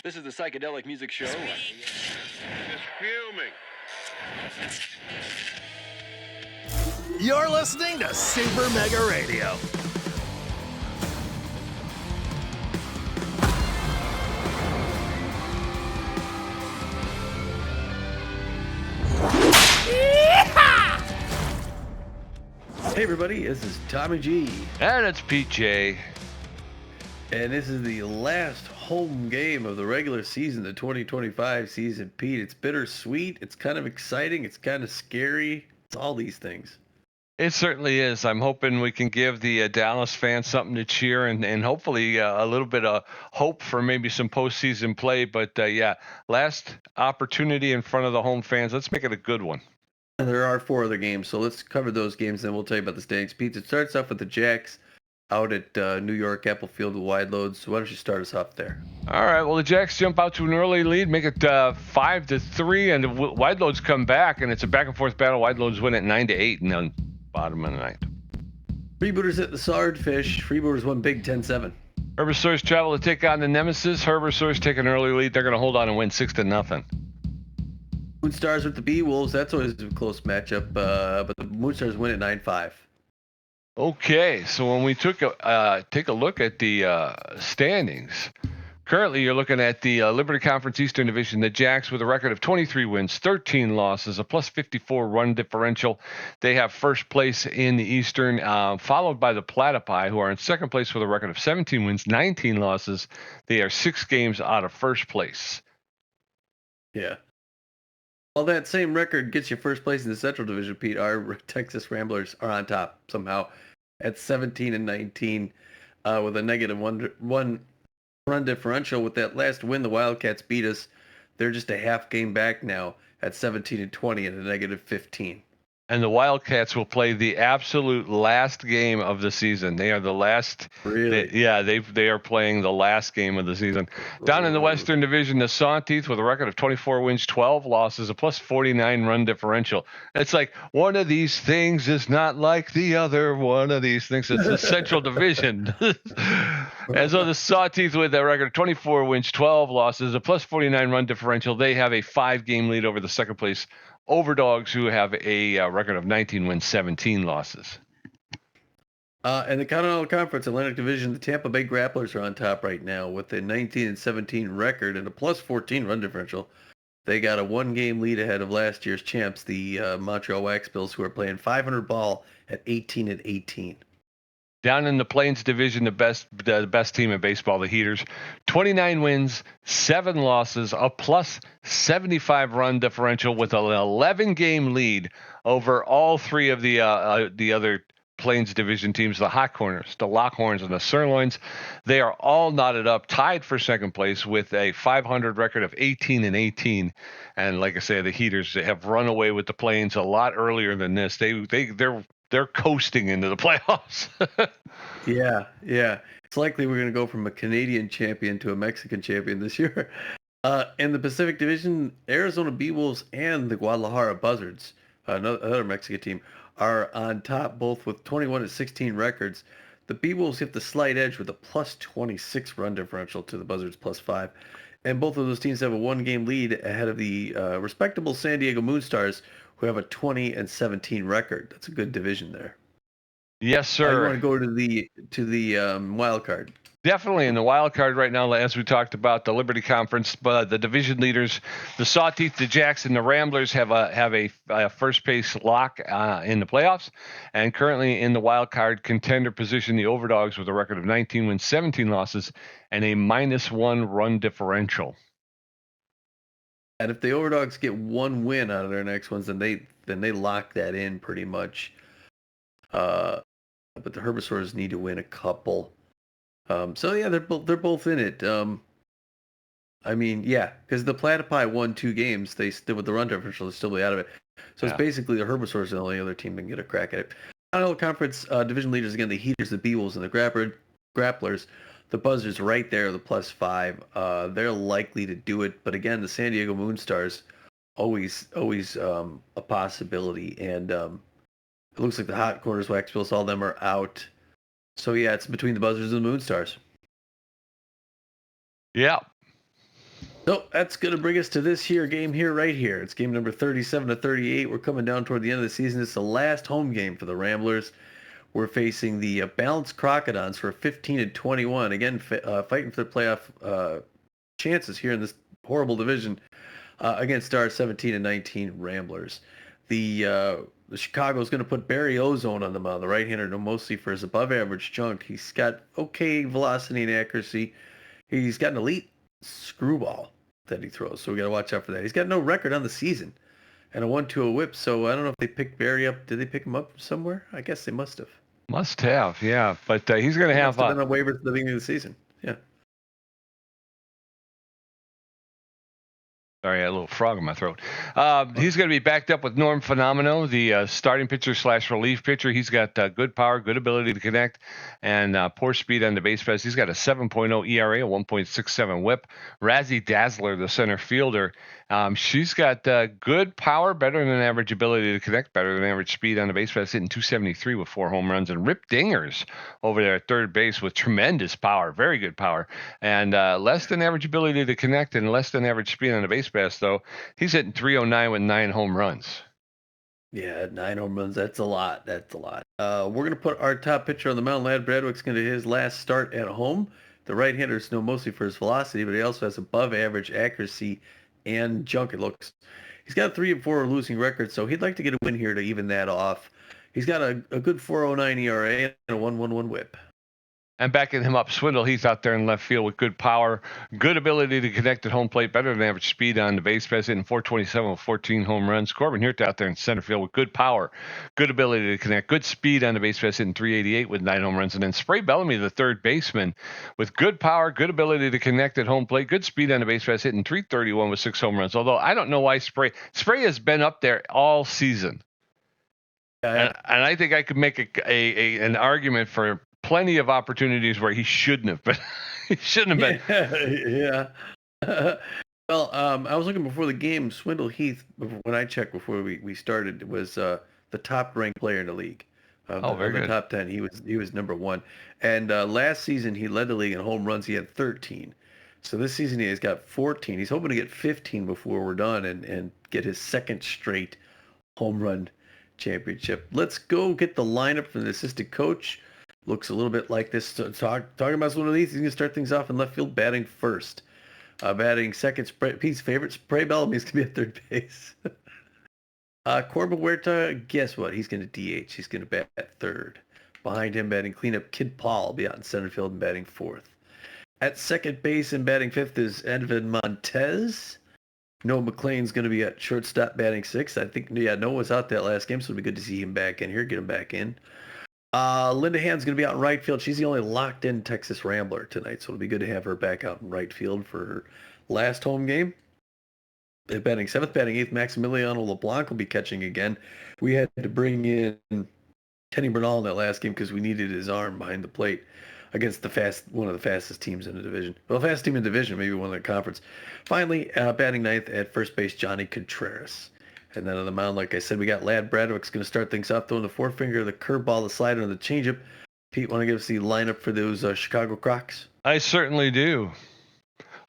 This is the Psychedelic Music Show. Just fuming. You're listening to Super Mega Radio. Hey everybody, this is Tommy G. And it's PJ. And this is the last home game of the regular season, the 2025 season. Pete, it's bittersweet, it's kind of exciting, it's kind of scary. It's all these things. It certainly is. I'm hoping we can give the Dallas fans something to cheer and hopefully a little bit of hope for maybe some postseason play. But yeah, last opportunity in front of the home fans. Let's make it a good one. There are 4 other games, so let's cover those games, then we'll tell you about the standings. Pete, it starts off with the Jacks out at New York, Apple Field with wide loads. So why don't you start us off there? All right. Well, the Jacks jump out to an early lead, make it 5-3, and the wide loads come back, and it's a back and forth battle. Wide loads win at 9-8, and then bottom of the ninth. Freebooters at the Swordfish. Freebooters won big 10-7. Herbisaurs travel to take on the Nemesis. Herbisaurs take an early lead. They're going to hold on and win 6-0. Moonstars with the Bee-Wolves. That's always a close matchup, but the Moonstars win at 9-5. Okay, so when we take a look at the standings, currently you're looking at the Liberty Conference Eastern Division, the Jacks with a record of 23 wins, 13 losses, a plus 54 run differential. They have first place in the Eastern, followed by the Platypi, who are in second place with a record of 17 wins, 19 losses. They are 6 games out of first place. Yeah. Well, that same record gets you first place in the Central Division, Pete. Our Texas Ramblers are on top somehow at 17-19 with a negative one run differential. With that last win, the Wildcats beat us. They're just a half game back now at 17-20 and a negative 15. And the Wildcats will play the absolute last game of the season. They are the last. Really? They are playing the last game of the season. Down in the Western Division, the Sawteeth with a record of 24 wins, 12 losses, a plus 49 run differential. It's like one of these things is not like the other. One of these things. It's the Central Division. And so the Sawteeth with a record of 24 wins, 12 losses, a plus 49 run differential. They have a 5-game lead over the second place Overdogs, who have a record of 19 wins, 17 losses. In the Continental Conference Atlantic Division, the Tampa Bay Grapplers are on top right now with a 19-17 record and a plus 14 run differential. They got a 1-game lead ahead of last year's champs, the Montreal Wax Bills, who are playing 500 ball at 18-18. Down in the Plains Division, the best team in baseball, the Heaters, 29 wins, 7 losses, a plus 75 run differential with an 11-game lead over all 3 of the other Plains Division teams, the Hot Corners, the Lockhorns, and the Sirloins. They are all knotted up, tied for second place with a 500 record of 18-18. And like I say, the Heaters have run away with the Plains a lot earlier than this. They're coasting into the playoffs. Yeah. It's likely we're going to go from a Canadian champion to a Mexican champion this year. In the Pacific Division, Arizona Bee-Wolves and the Guadalajara Buzzards, another Mexican team, are on top, both with 21-16 records. The Bee-Wolves get the slight edge with a plus 26 run differential to the Buzzards plus 5. And both of those teams have a 1-game lead ahead of the respectable San Diego Moonstars, who have a 20-17 record. That's a good division there. Yes, sir. I want to go to the wild card. Definitely in the wild card right now, as we talked about the Liberty Conference, but the division leaders, the Sawteeth, the Jacks, and the Ramblers have a first place lock in the playoffs, and currently in the wild card contender position, the Overdogs with a record of 19 wins, 17 losses, and a -1 run differential. And if the Overdogs get 1 win out of their next ones, then they lock that in pretty much. But the Herbisaurs need to win a couple. So yeah, they're both in it. I mean, yeah, because the Platypi won 2 games. They still, with the run differential, they'll still be out of it. So it's basically the Herbisaurs are the only other team that can get a crack at it. Continental Conference division leaders again: the Heaters, the Bee-Wolves, and the Grapplers. The Buzzards right there, the plus 5. They're likely to do it, but again, the San Diego Moonstars always a possibility. And it looks like the Hot Corners, Wax Bills, all of them are out. So yeah, it's between the Buzzards and the Moonstars. Yeah. So that's going to bring us to this here game here, right here. It's game number 37-38. We're coming down toward the end of the season. It's the last home game for the Ramblers. We're facing the balanced Crocodons for 15-21. Again, fighting for the playoff chances here in this horrible division against our 17-19 Ramblers. The Chicago is going to put Barry Ozone on the mound, the right-hander, mostly for his above-average junk. He's got okay velocity and accuracy. He's got an elite screwball that he throws, so we got to watch out for that. He's got no record on the season and a 1-2 whip, so I don't know if they picked Barry up. Did they pick him up somewhere? I guess they must have. Must have, yeah. But he's going to have been on waivers at the beginning of the season. Yeah. Sorry, I had a little frog in my throat. He's going to be backed up with Norm Fenomeno, the starting pitcher / relief pitcher. He's got good power, good ability to connect, and poor speed on the base paths. He's got a 7.0 ERA, a 1.67 whip. Razzie Dazzler, the center fielder, she's got good power, better than average ability to connect, better than average speed on the base paths, hitting 273 with 4 home runs. And Rip Dingers over there at third base with tremendous power, very good power, and less than average ability to connect and less than average speed on the base paths, though. He's hitting 309 with 9 home runs. Yeah, 9 home runs. That's a lot. That's a lot. We're going to put our top pitcher on the mound. Ladd Bradwick's going to his last start at home. The right-hander is known mostly for his velocity, but he also has above-average accuracy and junk. It looks. He's got a 3-4 losing record, so he'd like to get a win here to even that off. He's got a good 4.09 ERA and a 1.11 whip. And backing him up, Swindle Heath out there in left field with good power, good ability to connect at home plate, better than average speed on the base paths, hitting 427 with 14 home runs. Corbin Hirt out there in center field with good power, good ability to connect, good speed on the base paths, hitting 388 with 9 home runs. And then Spray Bellamy, the third baseman, with good power, good ability to connect at home plate, good speed on the base paths, hitting 331 with 6 home runs. Although I don't know why Spray has been up there all season. And I think I could make an argument for plenty of opportunities where he shouldn't have been. He shouldn't have been. Yeah. Well, I was looking before the game. Swindle Heath, when I checked before we started, was the top-ranked player in the league. Very good. The top 10. He was number 1. And last season he led the league in home runs. He had 13. So this season he has got 14. He's hoping to get 15 before we're done and get his second straight home run championship. Let's go get the lineup from the assistant coach. Looks a little bit like this. Talking about one of these, he's going to start things off in left field, batting first. Batting second, Pete's favorite, Spray Bellamy is going to be at third base. Corbin Huerta, guess what? He's going to DH. He's going to bat at third. Behind him, batting cleanup, Kid Paul will be out in center field and batting fourth. At second base and batting fifth is Edvin Montez. Noah McLean's going to be at shortstop batting sixth. I think, Noah was out that last game, so it'll be good to see him back in here, get him back in. Linda Hand's going to be out in right field. She's the only locked-in Texas Rambler tonight, so it'll be good to have her back out in right field for her last home game. Batting seventh, batting eighth, Maximiliano LeBlanc will be catching again. We had to bring in Kenny Bernal in that last game because we needed his arm behind the plate against one of the fastest teams in the division. Well, fastest team in the division, maybe one in the conference. Finally, batting ninth at first base, Johnny Contreras. And then on the mound, like I said, we got Ladd Bradwick's going to start things off, throwing the forefinger, the curveball, the slider, and the changeup. Pete, want to give us the lineup for those Chicago Crocs? I certainly do.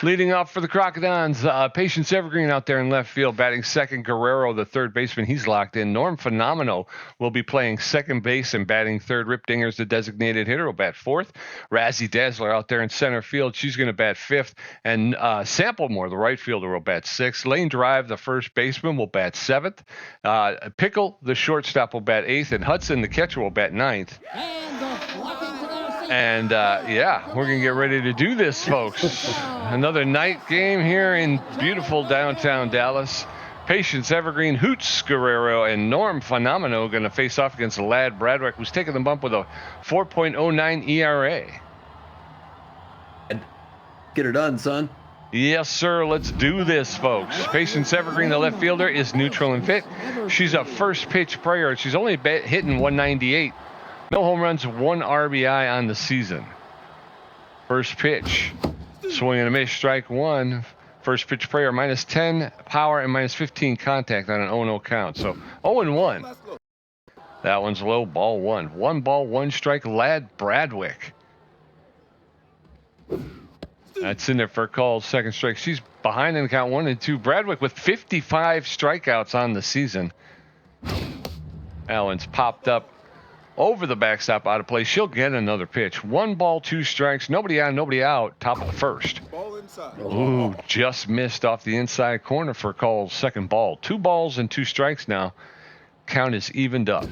Leading off for the Crocodons, Patience Evergreen out there in left field, batting second. Guerrero, the third baseman, he's locked in. Norm Fenomeno will be playing second base and batting third. Rip Dingers, the designated hitter, will bat fourth. Razzie Dazzler out there in center field, she's going to bat fifth. And Samplemore, the right fielder, will bat sixth. Lane Drive, the first baseman, will bat seventh. Pickle, the shortstop, will bat eighth. And Hudson, the catcher, will bat ninth. And, we're going to get ready to do this, folks. Another night game here in beautiful downtown Dallas. Patience Evergreen, Hoots Guerrero, and Norm Fenomeno going to face off against Ladd Bradwick, who's taking the bump with a 4.09 ERA. And get her done, son. Yes, sir. Let's do this, folks. Patience Evergreen, the left fielder, is neutral and fit. She's a first pitch player. She's only hitting 198. No home runs, 1 RBI on the season. First pitch. Swing and a miss, strike one. First pitch prayer, minus 10 power and minus 15 contact on an 0-0 count. So 0-1. That one's low, ball one. 1 ball, 1 strike, Ladd Bradwick. That's in there for a call, second strike. She's behind in count 1 and 2. Bradwick with 55 strikeouts on the season. Allen's popped up over the backstop, out of play. She'll get another pitch. 1 ball, 2 strikes. Nobody on, nobody out. Top of the first. Ooh, just missed off the inside corner for Cole's second ball. 2 balls and 2 strikes now. Count is evened up.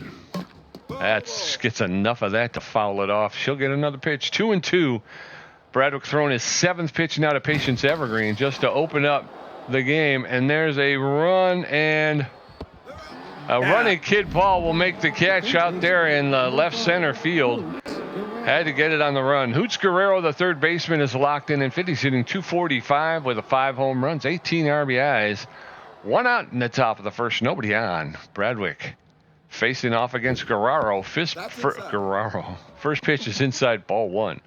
That gets enough of that to foul it off. She'll get another pitch. 2 and 2. Bradwick throwing his 7th pitch now to Patience Evergreen just to open up the game. And there's a run, and a running kid Paul will make the catch out there in the left center field. Had to get it on the run. Hoots Guerrero, the third baseman, is locked in 50, hitting .245 with 5 home runs, 18 RBIs. 1 out in the top of the first, nobody on. Bradwick facing off against Guerrero. Guerrero. First pitch is inside, ball 1.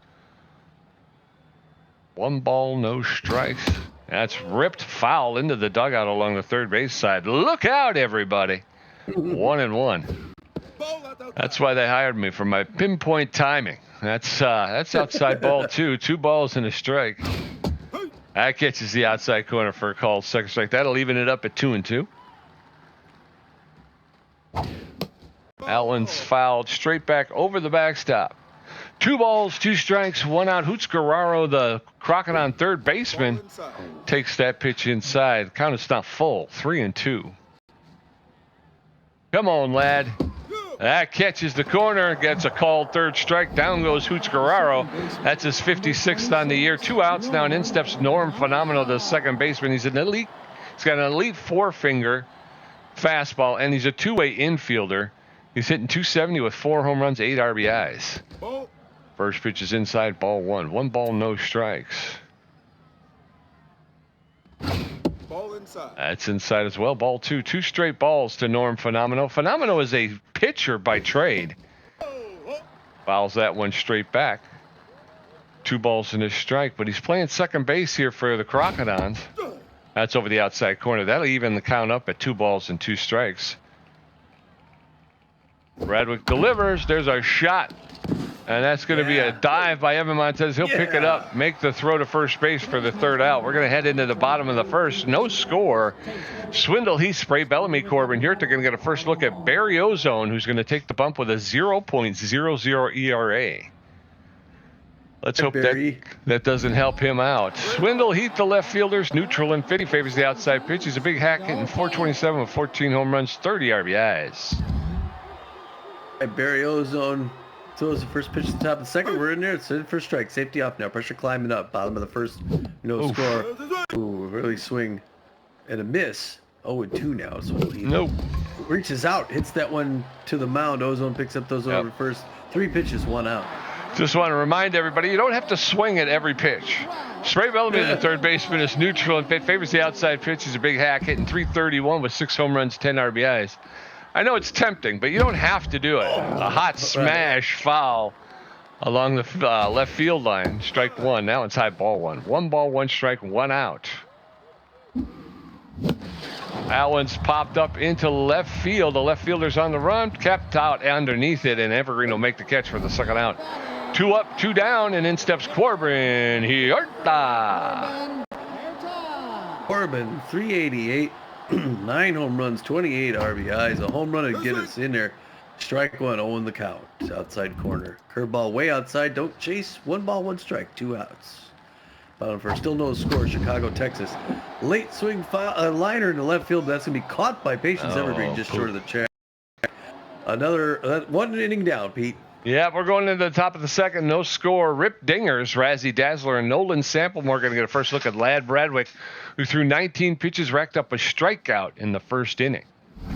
1 ball, no strikes. That's ripped foul into the dugout along the third base side. Look out, everybody. 1 and 1. That's why they hired me, for my pinpoint timing. That's outside ball 2. 2 balls and a strike. That catches the outside corner for a call, second strike. That'll even it up at 2 and 2. Allen's fouled straight back over the backstop. 2 balls, 2 strikes, 1 out. Hoots Guerrero, the Crocodon third baseman, takes that pitch inside. Count is not full. 3 and 2. Come on, lad. That catches the corner, gets a called third strike. Down goes Hoots Guerrero. That's his 56th on the year. 2 outs now, and in steps Norm Phenomenal, the second baseman. He's got an elite 4-finger fastball, and he's a 2-way infielder. He's hitting .270 with 4 home runs, 8 RBIs. First pitch is inside, ball 1. 1 ball, no strikes. That's inside as well. Ball 2. 2 straight balls to Norm Phenomenal. Phenomenal is a pitcher by trade. Fouls that one straight back. 2 balls and a strike, but he's playing second base here for the Crocodons. That's over the outside corner. That'll even the count up at 2 balls and 2 strikes. Bradwick delivers. There's a shot. And that's going to be a dive by Evan Montez. He'll pick it up, make the throw to first base for the 3rd out. We're going to head into the bottom of the first. No score. Swindle, Heath, Spray, Bellamy, Corbin. Here they're going to get a first look at Barry Ozone, who's going to take the bump with a 0.00 ERA. Let's hope that doesn't help him out. Swindle, Heath, the left fielders, neutral and 50, favors the outside pitch. He's a big hack, hitting .427 with 14 home runs, 30 RBIs. Barry Ozone throws the first pitch at the top of the second. We're in there. It's in for strike. Safety off now. Pressure climbing up. Bottom of the first. No score. Ooh, early swing and a miss. 0-2 now. So he reaches out, hits that one to the mound. Ozone picks up those over first. 3 pitches, 1 out. Just want to remind everybody, you don't have to swing at every pitch. Spray Bellamy, the third baseman, is neutral and favors the outside pitch. He's a big hack, hitting .331 with 6 home runs, 10 RBIs. I know it's tempting, but you don't have to do it. A hot smash foul along the left field line. Strike 1. Now it's high, ball 1. 1 ball, 1 strike, 1 out. Allen's popped up into left field. The left fielder's on the run, kept out underneath it, and Evergreen will make the catch for the 2nd out. 2 up, 2 down, and in steps Corbin Huerta. Corbin, 388. 9 home runs, 28 RBIs, a home run to get us in there. Strike 1, 0 in the count. Outside corner. Curveball way outside. Don't chase. 1 ball, 1 strike. 2 outs. Bottom first. Still no score. Chicago, Texas. Late swing liner in the left field. That's going to be caught by Patience Evergreen just short of the check. Another 1 inning down, Pete. Yeah, we're going into the top of the second. No score. Rip Dingers, Razzie Dazzler, and Nolan Samplemore going to get a first look at Lad Bradwick, who threw 19 pitches, racked up a strikeout in the first inning.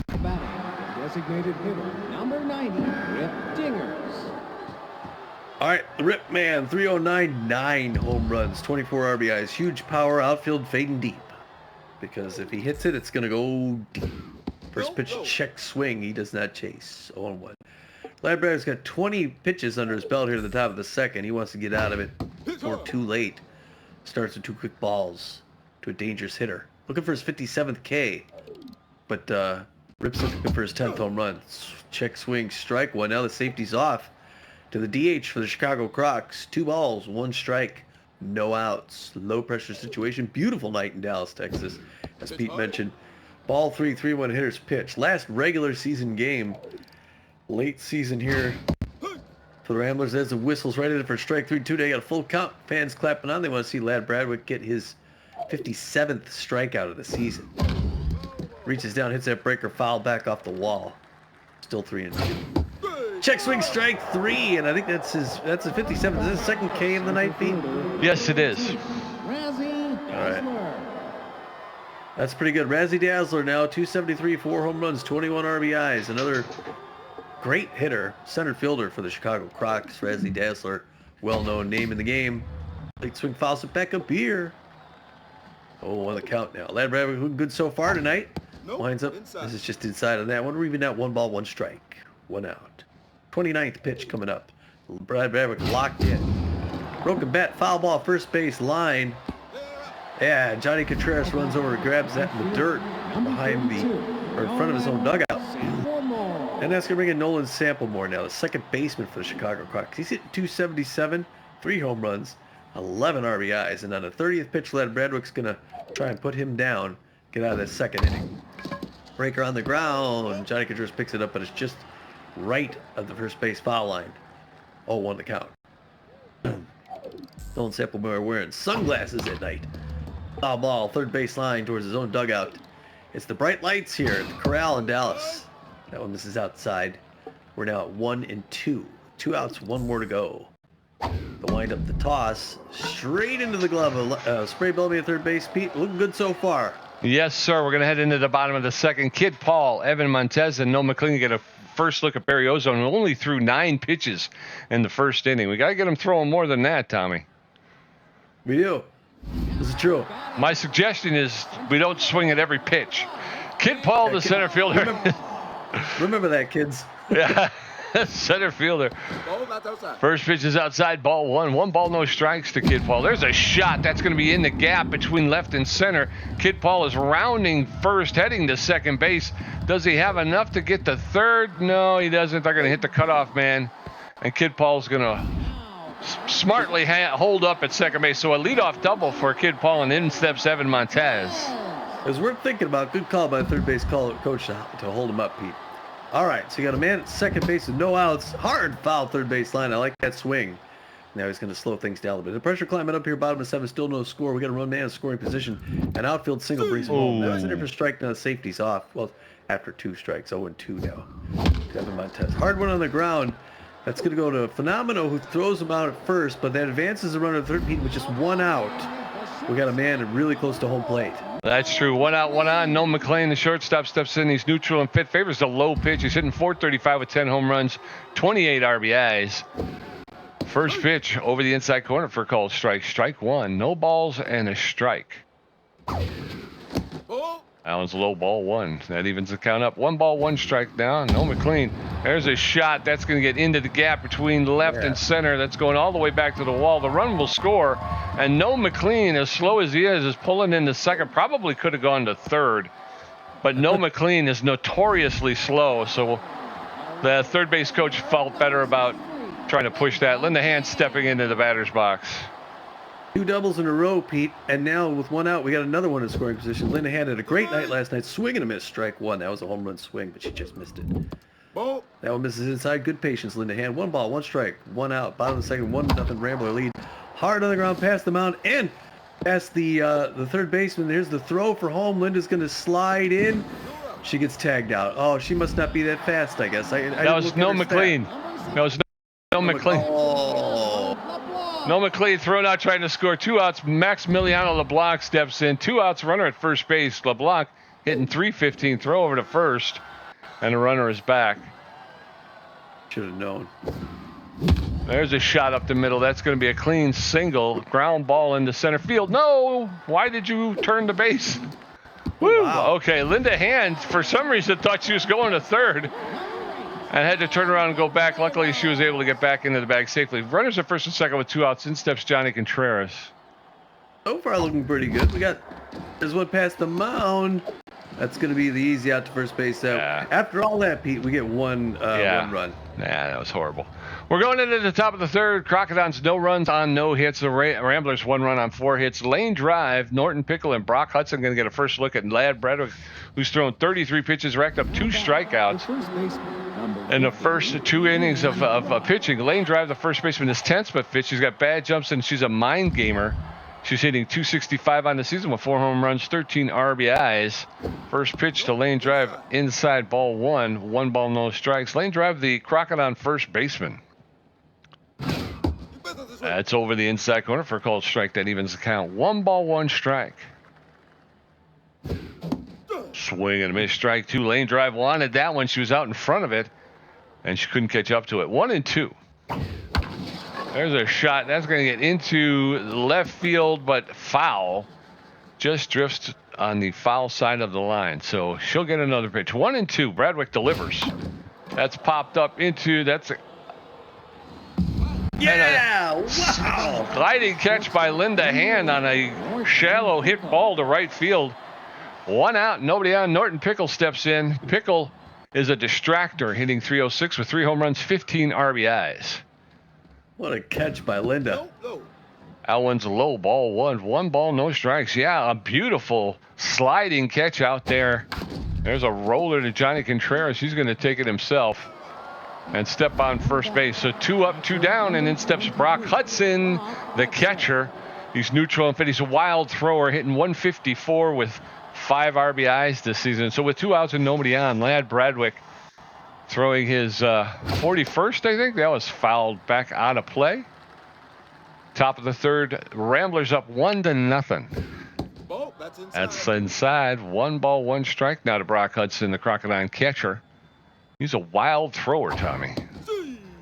Designated hitter, number 90, Rip Dingers. All right, the Rip man, 309, 9 home runs, 24 RBIs, huge power, outfield fading deep. Because if he hits it, it's going to go deep. First pitch check swing, he does not chase. 0-1. Lad Bradwick's got 20 pitches under his belt here at the top of the second. He wants to get out of it before too late. Starts with 2 quick balls to a dangerous hitter. Looking for his 57th K. But Rip's looking for his 10th home run. Check swing, strike 1. Now the safety's off to the DH for the Chicago Crocs. 2 balls, 1 strike. no outs. Low pressure situation. Beautiful night in Dallas, Texas. As Pete mentioned, ball 3, 3-1 hitters pitch. Last regular season game. Late season here for the Ramblers. As the whistles right in for strike 3-2. They got a full count. Fans clapping on. They want to see Ladd Bradwick get his 57th strikeout of the season. Reaches down, hits that breaker, foul back off the wall. Still 3-2. Check swing, strike 3, and I think that's his 57th. Is this his second K of the night, Pete? Yes, it is. Razzie Dazzler. That's pretty good. Razzie Dazzler now 273, 4 home runs, 21 RBIs. Another great hitter, center fielder for the Chicago Crocs. Razzie Dazzler, well-known name in the game. Late swing, foul, sit back up here. Oh, on the count now. Ladd Bradwick looking good so far tonight. Winds up. Inside. This is just inside on that one. We're even at 1 ball, 1 strike. 1 out. 29th pitch coming up. Ladd Bradwick locked in. Broken bat, foul ball, first base line. Yeah, Johnny Contreras runs over, grabs that in the dirt behind or in front of his own dugout. And that's going to bring in Nolan Samplemore now, the second baseman for the Chicago Crocs. He's hitting 277, 3 home runs, 11 RBIs. And on the 30th pitch, Ladd Bradwick's going to try and put him down, get out of that second inning. Breaker on the ground. Johnny Contreras picks it up, but it's just right of the first base foul line. 0-1 to count. Nolan Samplemore wearing sunglasses at night. Foul ball, third base line towards his own dugout. It's the bright lights here at the Corral in Dallas. That one misses outside. We're now at 1-2. 2 outs, 1 more to go. The wind up, the toss, straight into the glove of Spray Bellamy at third base. Pete, looking good so far. Yes, sir. We're going to head into the bottom of the second. Kid Paul, Evan Montez, and Noah McLean get a first look at Barry Ozone, who only threw 9 pitches in the first inning. We got to get him throwing more than that, Tommy. We do. This is true. My suggestion is we don't swing at every pitch. Kid Paul, the center fielder. Remember that, kids. Yeah, center fielder. First pitch is outside, ball 1. 1 ball, no strikes to Kid Paul. There's a shot. That's going to be in the gap between left and center. Kid Paul is rounding first, heading to second base. Does he have enough to get to third? No, he doesn't. They're going to hit the cutoff man. And Kid Paul's going to smartly hold up at second base. So a leadoff double for Kid Paul, and in steps Evan Montez. It was worth thinking about. Good call by the third base coach to hold him up, Pete. All right, so you got a man at second base with no outs. Hard foul third base line. I like that swing. Now he's going to slow things down a bit. The pressure climbing up here, bottom of 7, still no score. We got a run man in scoring position. An outfield single brings him home. That was a different strike. Now the safety's off. Well, after 2 strikes, 0-2 now. Evan Montez. Hard one on the ground. That's going to go to Phenomeno, who throws him out at first, but that advances the runner to third, Pete, with just 1 out. We got a man really close to home plate. That's true. 1 out, 1 on. Noah McLean, the shortstop, steps in. He's neutral and fit. Favors the low pitch. He's hitting .435 with 10 home runs, 28 RBIs. First pitch over the inside corner for a called strike. Strike 1. No balls and a strike. Allen's low ball 1. That evens the count up. 1 ball, 1 strike now. Noah McLean. There's a shot. That's going to get into the gap between left and center. That's going all the way back to the wall. The run will score. And Noah McLean, as slow as he is pulling into second. Probably could have gone to third. But Noah McLean is notoriously slow. So the third base coach felt better about trying to push that. Linda Hand stepping into the batter's box. 2 doubles in a row, Pete, and now with 1 out, we got another one in scoring position. Linda Hand had a great night last night, swing and a miss, strike 1. That was a home run swing, but she just missed it. That one misses inside. Good patience, Linda Hand. 1 ball, 1 strike, 1 out. Bottom of the second, 1-0 Rambler lead. Hard on the ground, past the mound, and past the third baseman. There's the throw for home. Linda's going to slide in. She gets tagged out. Oh, she must not be that fast, I guess. That was Noah McLean. That was Noah McLean. Noah McLean thrown out trying to score. 2 outs. Maximiliano LeBlanc steps in. 2 outs. Runner at first base. LeBlanc hitting .315. Throw over to first. And the runner is back. Should have known. There's a shot up the middle. That's going to be a clean single. Ground ball into center field. No! Why did you turn the base? Woo! Wow. Okay, Linda Hand, for some reason, thought she was going to third. And had to turn around and go back. Luckily, she was able to get back into the bag safely. Runners at first and second with 2 outs. In steps Johnny Contreras. So far, looking pretty good. There's one past the mound. That's going to be the easy out to first base. So after all that, Pete, we get one run. Nah, that was horrible. We're going into the top of the third. Crocodons, no runs on no hits. The Ramblers, 1 run on 4 hits. Lane drive. Norton Pickle and Brock Hudson going to get a first look at Ladd Bradwick, who's thrown 33 pitches, racked up 2 strikeouts in the first 2 innings of pitching. Lane drive, the first baseman, is tense but fit. She's got bad jumps and she's a mind gamer. She's hitting .265 on the season with 4 home runs, 13 RBIs. First pitch to Lane drive, inside, ball 1. 1 ball, no strikes. Lane drive, the Crocodon first baseman. That's over the inside corner for a called strike. That evens the count. 1 ball, 1 strike. Swing and a miss, strike 2. Lane drive wanted that one. She was out in front of it, and she couldn't catch up to it. 1-2. There's a shot. That's going to get into left field, but foul. Just drifts on the foul side of the line. So she'll get another pitch. 1-2. Bradwick delivers. That's popped up into. That's a. Yeah! Wow! Gliding catch by Linda Hand on a shallow hit ball to right field. 1 out, nobody on. Norton Pickle steps in. Pickle is a distractor, hitting .306 with 3 home runs, 15 RBIs. What a catch by Linda. That one's low, ball 1. 1 ball, no strikes. Yeah, a beautiful sliding catch out there. There's a roller to Johnny Contreras. He's going to take it himself and step on first base. So 2 up, 2 down, and in steps Brock Hudson, the catcher. He's neutral and fit. He's a wild thrower, hitting .154 with 5 RBIs this season. So with 2 outs and nobody on, Ladd Bradwick throwing his 41st, I think. That was fouled back out of play. Top of the third, Ramblers up 1-0. That's inside. 1 ball, 1 strike now to Brock Hudson, the Crocodile catcher. He's a wild thrower, Tommy.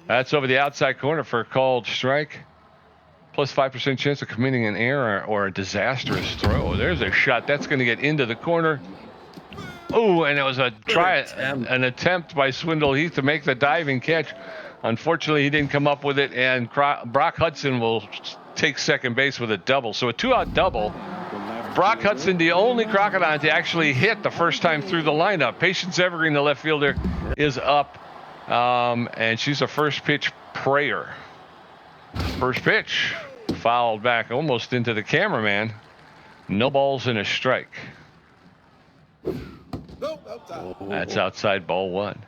That's over the outside corner for a called strike. Plus 5% chance of committing an error or a disastrous throw. There's a shot. That's going to get into the corner. Oh, and it was an attempt by Swindle Heath to make the diving catch. Unfortunately, he didn't come up with it, and Brock Hudson will take second base with a double. So a 2-out double. Brock Hudson, the only Crocodile to actually hit the first time through the lineup. Patience Evergreen, the left fielder, is up, and she's a first pitch prayer. First pitch, fouled back almost into the cameraman. No balls and a strike. That's outside, ball 1.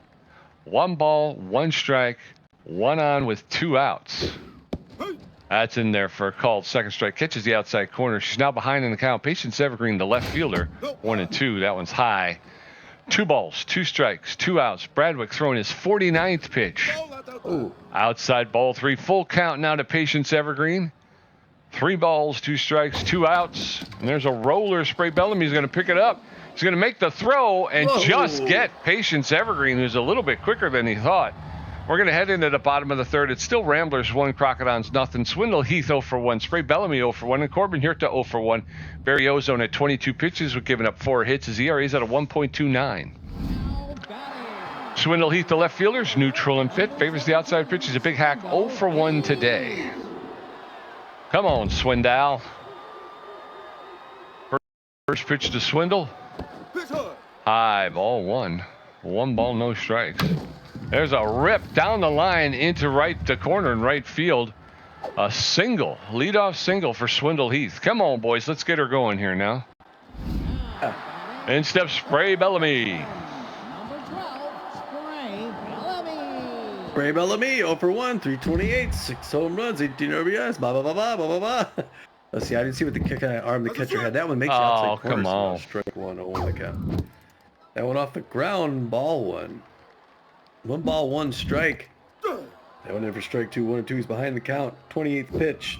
1 ball, 1 strike, 1 on with 2 outs. That's in there for a called second strike. Catches the outside corner. She's now behind in the count. Patience Evergreen, the left fielder, 1-2. That one's high. 2 balls, 2 strikes, 2 outs. Bradwick throwing his 49th pitch. Outside, ball 3. Full count now to Patience Evergreen. 3 balls, 2 strikes, 2 outs. And there's a roller. Spray Bellamy's going to pick it up. He's going to make the throw and just get Patience Evergreen, who's a little bit quicker than he thought. We're going to head into the bottom of the third. It's still Ramblers 1, Crocodons nothing. Swindle Heath 0 for 1. Spray Bellamy 0 for 1. And Corbin Hirta 0 for 1. Barry Ozone at 22 pitches with giving up 4 hits. His ERA is at a 1.29. Swindle Heath, the left fielder's neutral and fit. Favors the outside pitch. He's a big hack 0 for 1 today. Come on, Swindle. First pitch to Swindle. High, ball 1. 1 ball, no strikes. There's a rip down the line into the corner in right field. A single, leadoff single for Swindle Heath. Come on, boys, let's get her going here now. In steps Spray Bellamy. Number 12, Spray Bellamy, 0 for 1, 328, 6 home runs, 18 RBIs, blah, blah, blah, blah, blah, blah, blah. Let's see, I didn't see what the kind of arm the catcher had. That one makes the outside corner. Come on. Strike 1, 0 on the count. That one off the ground, ball 1. 1 ball, 1 strike. That one in for strike 2, 1-2. He's behind the count. 28th pitch.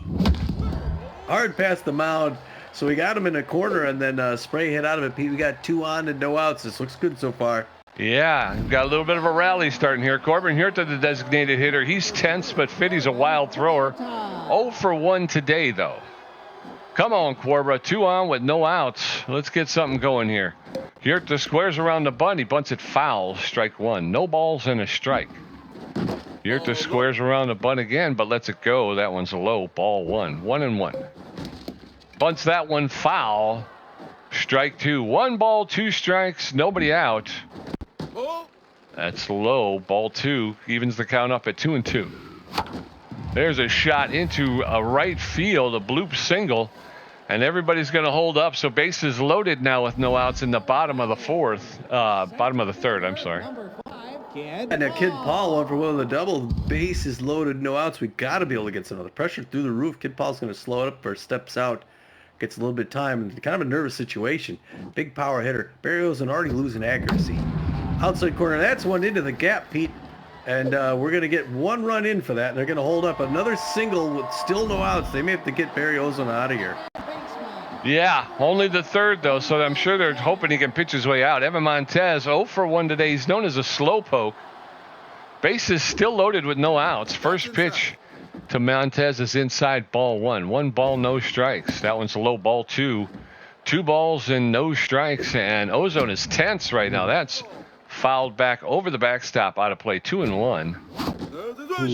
Hard past the mound. So we got him in a corner, and then Spray hit out of it. Pete, we got 2 on and no outs. This looks good so far. Yeah, we've got a little bit of a rally starting here. Corbin Hirta, the designated hitter. He's tense, but fit. He's a wild thrower. 0 for 1 today, though. Come on, Corbra. 2 on with no outs. Let's get something going here. Hirta squares around the bunt. He bunts it foul. Strike 1. No balls and a strike. Hirta squares around the bunt again, but lets it go. That one's a low. Ball 1. 1-1. Bunts that one foul. strike two. 1 ball, 2 strikes, nobody out. That's low. Ball 2 evens the count up at 2-2. There's a shot into a right field, a bloop single, and everybody's going to hold up. So bases loaded now with no outs in the bottom of the third. I'm sorry. And now Kid Paul went for one of the double. Bases loaded, no outs. We got to be able to get some of the pressure through the roof. Kid Paul's going to slow it up for steps out. Gets a little bit of time. Kind of a nervous situation. Big power hitter. Berrios already losing accuracy. Outside corner. That's one into the gap, Pete. And we're going to get 1 run in for that. And they're going to hold up another single with still no outs. They may have to get Berrios out of here. Yeah, only the third, though, so I'm sure they're hoping he can pitch his way out. Evan Montez, 0 for 1 today. He's known as a slowpoke. Bases still loaded with no outs. First pitch to Montez is inside, ball 1. 1 ball, no strikes. That one's a low, ball 2. 2 balls and no strikes, and Ozone is tense right now. That's fouled back over the backstop, out of play. 2-1.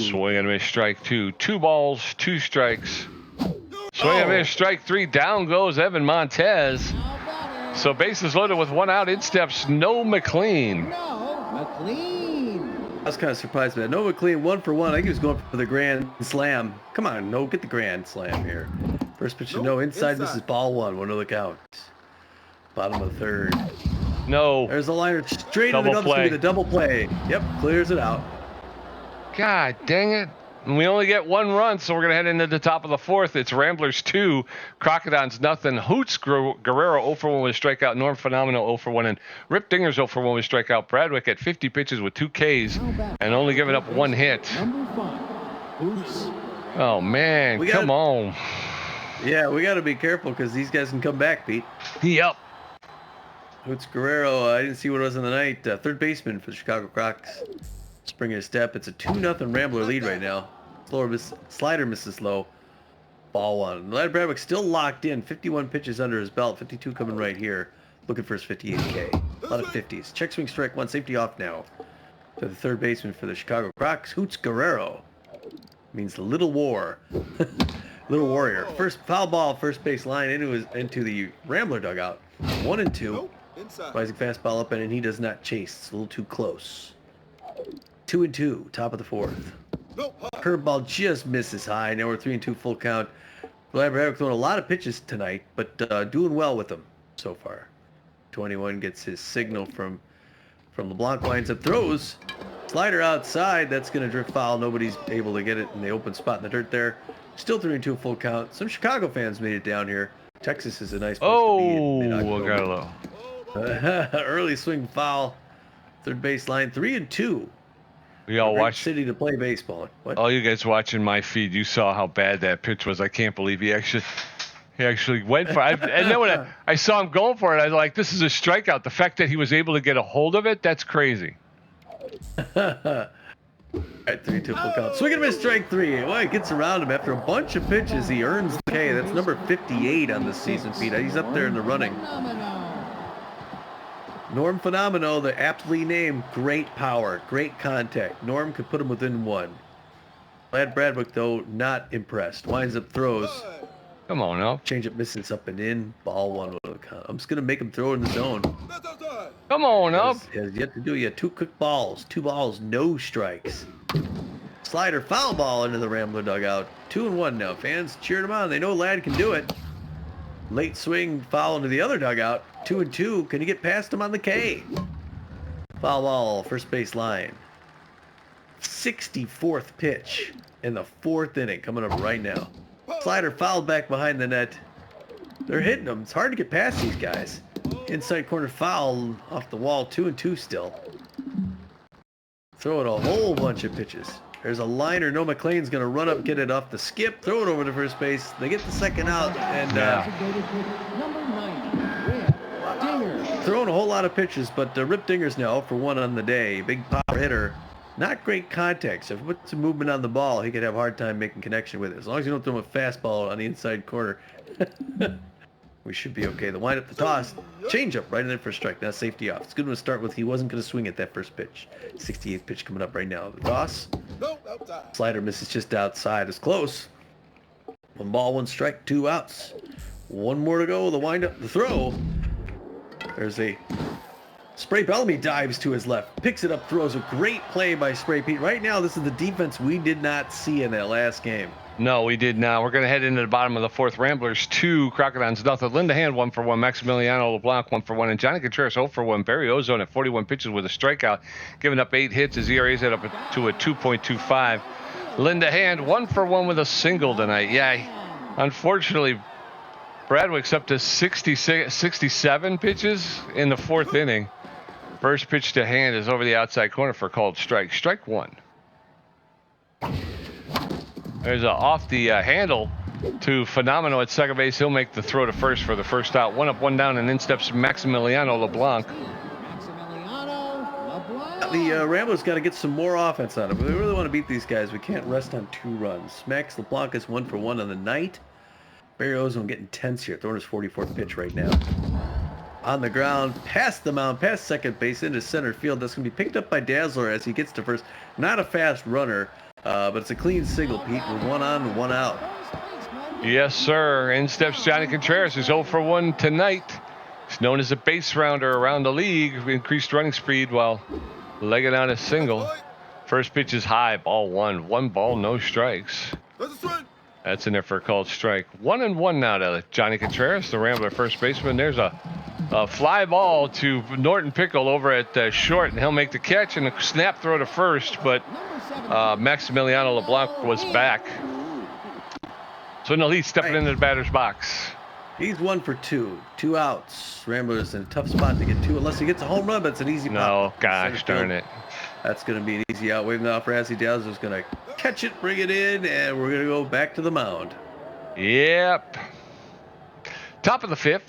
Swing and miss, strike 2. 2 balls, 2 strikes. Swing and miss, strike 3. Down goes Evan Montez. So bases loaded with 1 out. In steps no McLean. I was kind of surprised by that. No McLean, 1 for 1. I think he was going for the grand slam. Come on, no, get the grand slam here. First pitch to no, inside. This is ball 1. 1 to the count. Bottom of the third. No. There's a liner straight Double into the, play. the double play. Yep, clears it out. God dang it. And we only get 1 run, so we're going to head into the top of the 4th. It's Ramblers 2, Crocodons nothing. Hoots Guerrero 0 for 1 with a strikeout. Norm Phenomenal 0 for 1. And Rip Dinger's 0 for 1 with a strikeout. Bradwick at 50 pitches with 2 Ks and only giving up 1 hit. Oh, man, come on. Yeah, we got to be careful because these guys can come back, Pete. Yep. Hoots Guerrero, I didn't see what it was in the night. Third baseman for the Chicago Crocs. Spring a step. It's a 2-0 Rambler lead right now. Slider misses low. Ball 1. Lad Bradwick still locked in. 51 pitches under his belt. 52 coming right here. Looking for his 58K. A lot of 50s. Check swing strike 1. Safety off now. To the third baseman for the Chicago Crocs. Hoots Guerrero. Means the Little War. Little Warrior. First foul ball, first base line into the Rambler dugout. 1-2. Rising fastball up and he does not chase. It's a little too close. 2-2, top of the 4th. Curveball just misses high. Now we're 3-2 full count. Bradwick throwing a lot of pitches tonight, but doing well with them so far. 21 gets his signal from LeBlanc, lines up, throws. Slider outside. That's going to drift foul. Nobody's able to get it in the open spot in the dirt there. Still 3-2 full count. Some Chicago fans made it down here. Texas is a nice place to be in mid-October. Early swing foul. Third base line, 3-2. We all watched city to play baseball. What? All you guys watching my feed, you saw how bad that pitch was. I can't believe he actually went for it. And then when I saw him going for it, I was like, this is a strikeout. The fact that he was able to get a hold of it, that's crazy. At 3-2 full count. Swing and miss, strike 3. Well, he gets around him after a bunch of pitches. He earns the K. That's number 58 on the season, Pete. He's up there in the running. Norm Phenomenal, the aptly named, great power, great contact. Norm could put him within 1. Lad Bradwick, though, not impressed. Winds up throws. Come on now. Change up misses up and in. Ball 1 with a count. I'm just going to make him throw in the zone. Come on up. Has yet to do yet. 2 quick balls. 2 balls, no strikes. Slider, foul ball into the Rambler dugout. 2-1 now. Fans cheered him on. They know Lad can do it. Late swing, foul into the other dugout. 2-2. Can he get past him on the K? Foul ball, first base line. 64th pitch in the 4th inning, coming up right now. Slider fouled back behind the net. They're hitting them. It's hard to get past these guys. Inside corner foul off the wall. 2-2 still. Throwing a whole bunch of pitches. There's a liner. No McLean's going to run up, get it off the skip, throw it over to first base. They get the second out, and throwing a whole lot of pitches, but Rip Dinger's now for 1 on the day. Big power hitter. Not great contact, so if he puts some movement on the ball, he could have a hard time making connection with it. As long as you don't throw him a fastball on the inside corner, we should be okay. The wind up, the toss, change up right in there for a strike. Now safety off. It's a good one to start with. He wasn't going to swing at that first pitch. 68th pitch coming up right now. The toss. Slider misses just outside. It's close. 1 ball, 1 strike, 2 outs. 1 more to go. The wind up, the throw. There's a Spray Bellamy dives to his left, picks it up, throws a great play by Spray Pete. Right now, this is the defense we did not see in that last game. No, we did not. We're going to head into the bottom of the fourth. Ramblers 2, Crocodons nothing. Linda Hand 1 for 1. Maximiliano LeBlanc 1 for 1. And Johnny Contreras 0 for 1. Barry Ozone at 41 pitches with a strikeout, giving up 8 hits. His ERA is up to a 2.25. Linda Hand 1 for 1 with a single tonight. Yeah, unfortunately, Bradwick's up to 67 pitches in the fourth inning. First pitch to Hand is over the outside corner for a called strike. Strike 1. There's a off the handle to Fenomeno at second base. He'll make the throw to first for the first out. 1 up, 1 down, and in steps Maximiliano LeBlanc. The Ramblers got to get some more offense on them. If we really want to beat these guys, we can't rest on 2 runs. Max LeBlanc is 1 for 1 on the night. Barry Ozone getting tense here, throwing his 44th pitch right now. On the ground, past the mound, past second base, into center field. That's going to be picked up by Dazzler as he gets to first. Not a fast runner, but it's a clean single, Pete, with 1 on, 1 out. Yes, sir. In steps Johnny Contreras, who's 0 for 1 tonight. He's known as a base rounder around the league. Increased running speed while legging out a single. First pitch is high, ball 1. 1 ball, no strikes. That's in there for a called strike. 1 and 1 now to Johnny Contreras, the Rambler first baseman. There's a fly ball to Norton Pickle over at short, and he'll make the catch and a snap throw to first, but Maximiliano LeBlanc was back. So no, he's stepping into the batter's box. He's 1 for 2. 2 outs. Ramblers in a tough spot to get 2 unless he gets a home run, but it's an easy pop. No, gosh darn it. That's going to be an easy out. Waving off Razzie Dazzler's going to catch it, bring it in, and we're going to go back to the mound. Yep. Top of the 5th.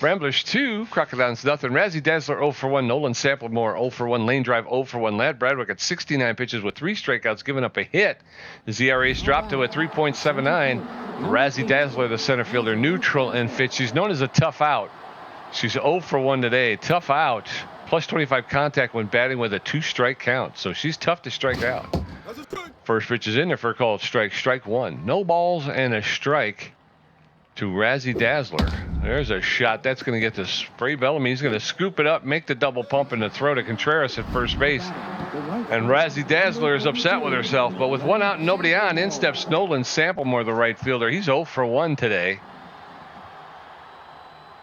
Ramblers 2, Crocodons nothing. Razzie Dazzler 0 for 1. Nolan Samplemore 0 for 1. Lane Drive 0 for 1. Ladd Bradwick at 69 pitches with 3 strikeouts, giving up a hit. His ERA's dropped to a 3.79. Razzie Dazzler, the center fielder, neutral and fit. She's known as a tough out. She's 0 for 1 today. Tough out. Plus 25 contact when batting with a 2-strike count. So she's tough to strike out. First pitch is in there for a called strike. Strike 1. No balls and a strike to Razzie Dazzler. There's a shot. That's going to get to Spray Bellamy. He's going to scoop it up, make the double pump, and the throw to Contreras at first base. And Razzie Dazzler is upset with herself. But with 1 out and nobody on, in steps Nolan Samplemore, the right fielder. He's 0 for 1 today.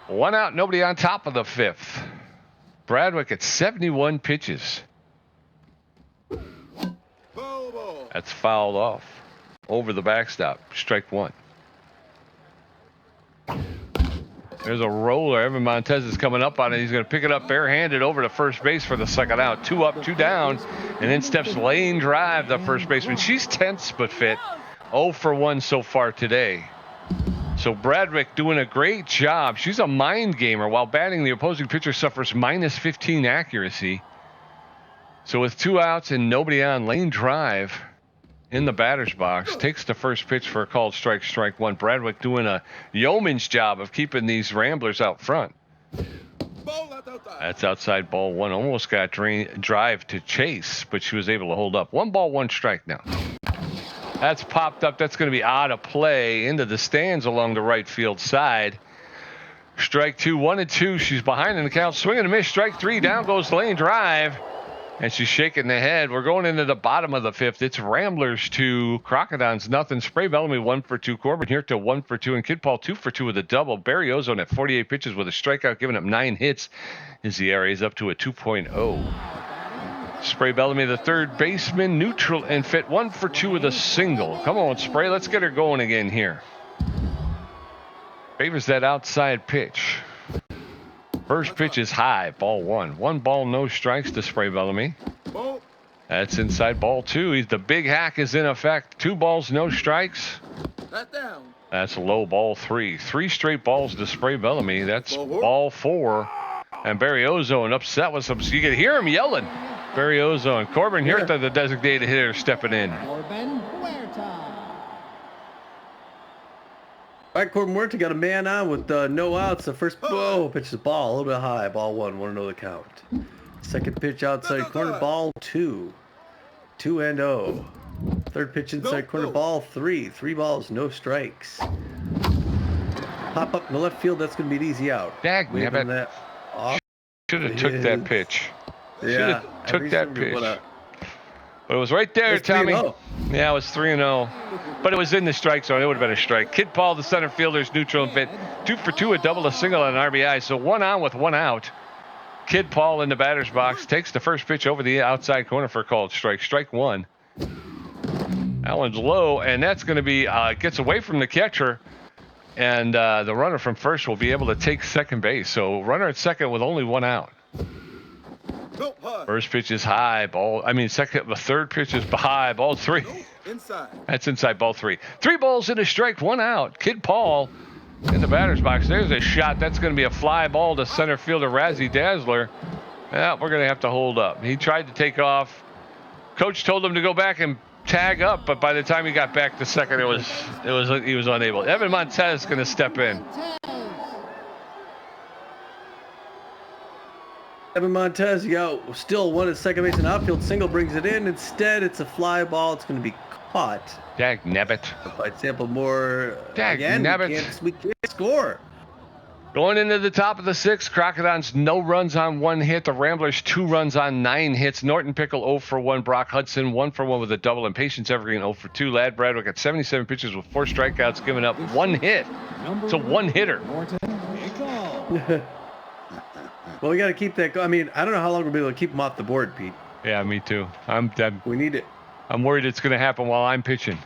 1 out, nobody on, top of the 5th. Bradwick at 71 pitches. That's fouled off. Over the backstop. Strike 1. There's a roller. Evan Montez is coming up on it. He's going to pick it up barehanded over to first base for the second out. 2 up, 2 down. And then steps Lane Drive, the first baseman. She's tense but fit. 0 for 1 so far today. So Bradwick doing a great job. She's a mind gamer. While batting, the opposing pitcher suffers minus 15 accuracy. So with 2 outs and nobody on, Lane Drive in the batter's box takes the first pitch for a called strike. Strike 1. Bradwick doing a yeoman's job of keeping these Ramblers out front. That's outside, ball 1. Almost got drive to chase, but she was able to hold up. 1 ball, 1 strike now. That's popped up. That's going to be out of play into the stands along the right field side. Strike 2, 1 and 2. She's behind in the count. Swing and a miss. Strike 3. Down goes Lane Drive. And she's shaking the head. We're going into the bottom of the 5th. It's Ramblers 2, Crocodons nothing. Spray Bellamy 1 for 2. Corbin here to 1 for 2. And Kid Paul 2 for 2 with a double. Barry Ozone at 48 pitches with a strikeout, giving up 9 hits. His ERA is up to a 2.0. Spray Bellamy, the third baseman, neutral and fit. 1 for 2 with a single. Come on, Spray. Let's get her going again here. Favors that outside pitch. First pitch is high, ball 1. 1 ball, no strikes to Spray Bellamy. That's inside, ball 2. The big hack is in effect. 2 balls, no strikes. That's low, ball 3. 3 straight balls to Spray Bellamy. That's ball 4. And Barry Ozone upset with some. You can hear him yelling. Barry Ozone. Corbin Huerta, the designated hitter, stepping in. Corbin Huerta. All right, Corbin Huerta got a man on with no outs. The first pitch is ball, a little bit high. Ball 1, 1-0 the count. Second pitch outside corner, ball 2. 2-0. Third pitch inside corner, ball 3. 3 balls, no strikes. Pop up in the left field, that's going to be an easy out. Dag, we have that off. Should have took that pitch. Yeah. Took that pitch. But it was right there, Tommy. 3-0. Yeah, it was 3-0. But it was in the strike zone. It would have been a strike. Kid Paul, the center fielder's neutral and fit. 2 for 2, a double, a single, and an RBI. So 1 on with 1 out. Kid Paul in the batter's box takes the first pitch over the outside corner for a called strike. Strike 1. That one's low, and that's going to be gets away from the catcher. And the runner from first will be able to take second base. So runner at second with only 1 out. First pitch is high, the third pitch is high, ball 3. Inside. That's inside, ball 3. 3 balls and a strike, 1 out. Kid Paul in the batter's box. There's a shot. That's going to be a fly ball to center fielder Razzie Dazzler. Yeah, we're going to have to hold up. He tried to take off. Coach told him to go back and tag up, but by the time he got back to second, he was unable. Evan Montez is going to step in. Evan Montez, still one at second base and outfield. Single brings it in. Instead, it's a fly ball. It's going to be caught. Dag nabbit. By Sample Moore. Dag nabbit. We can't score. Going into the top of the 6th, Crocodons no runs on 1 hit. The Ramblers 2 runs on 9 hits. Norton Pickle 0 for 1. Brock Hudson 1 for 1 with a double. And Patience Evergreen 0 for 2. Lad Bradwick at 77 pitches with 4 strikeouts, giving up 1 hit. It's a 1-hitter. Well, we got to keep that. I don't know how long we'll be able to keep them off the board, Pete. Yeah, me too. We need it. I'm worried it's going to happen while I'm pitching.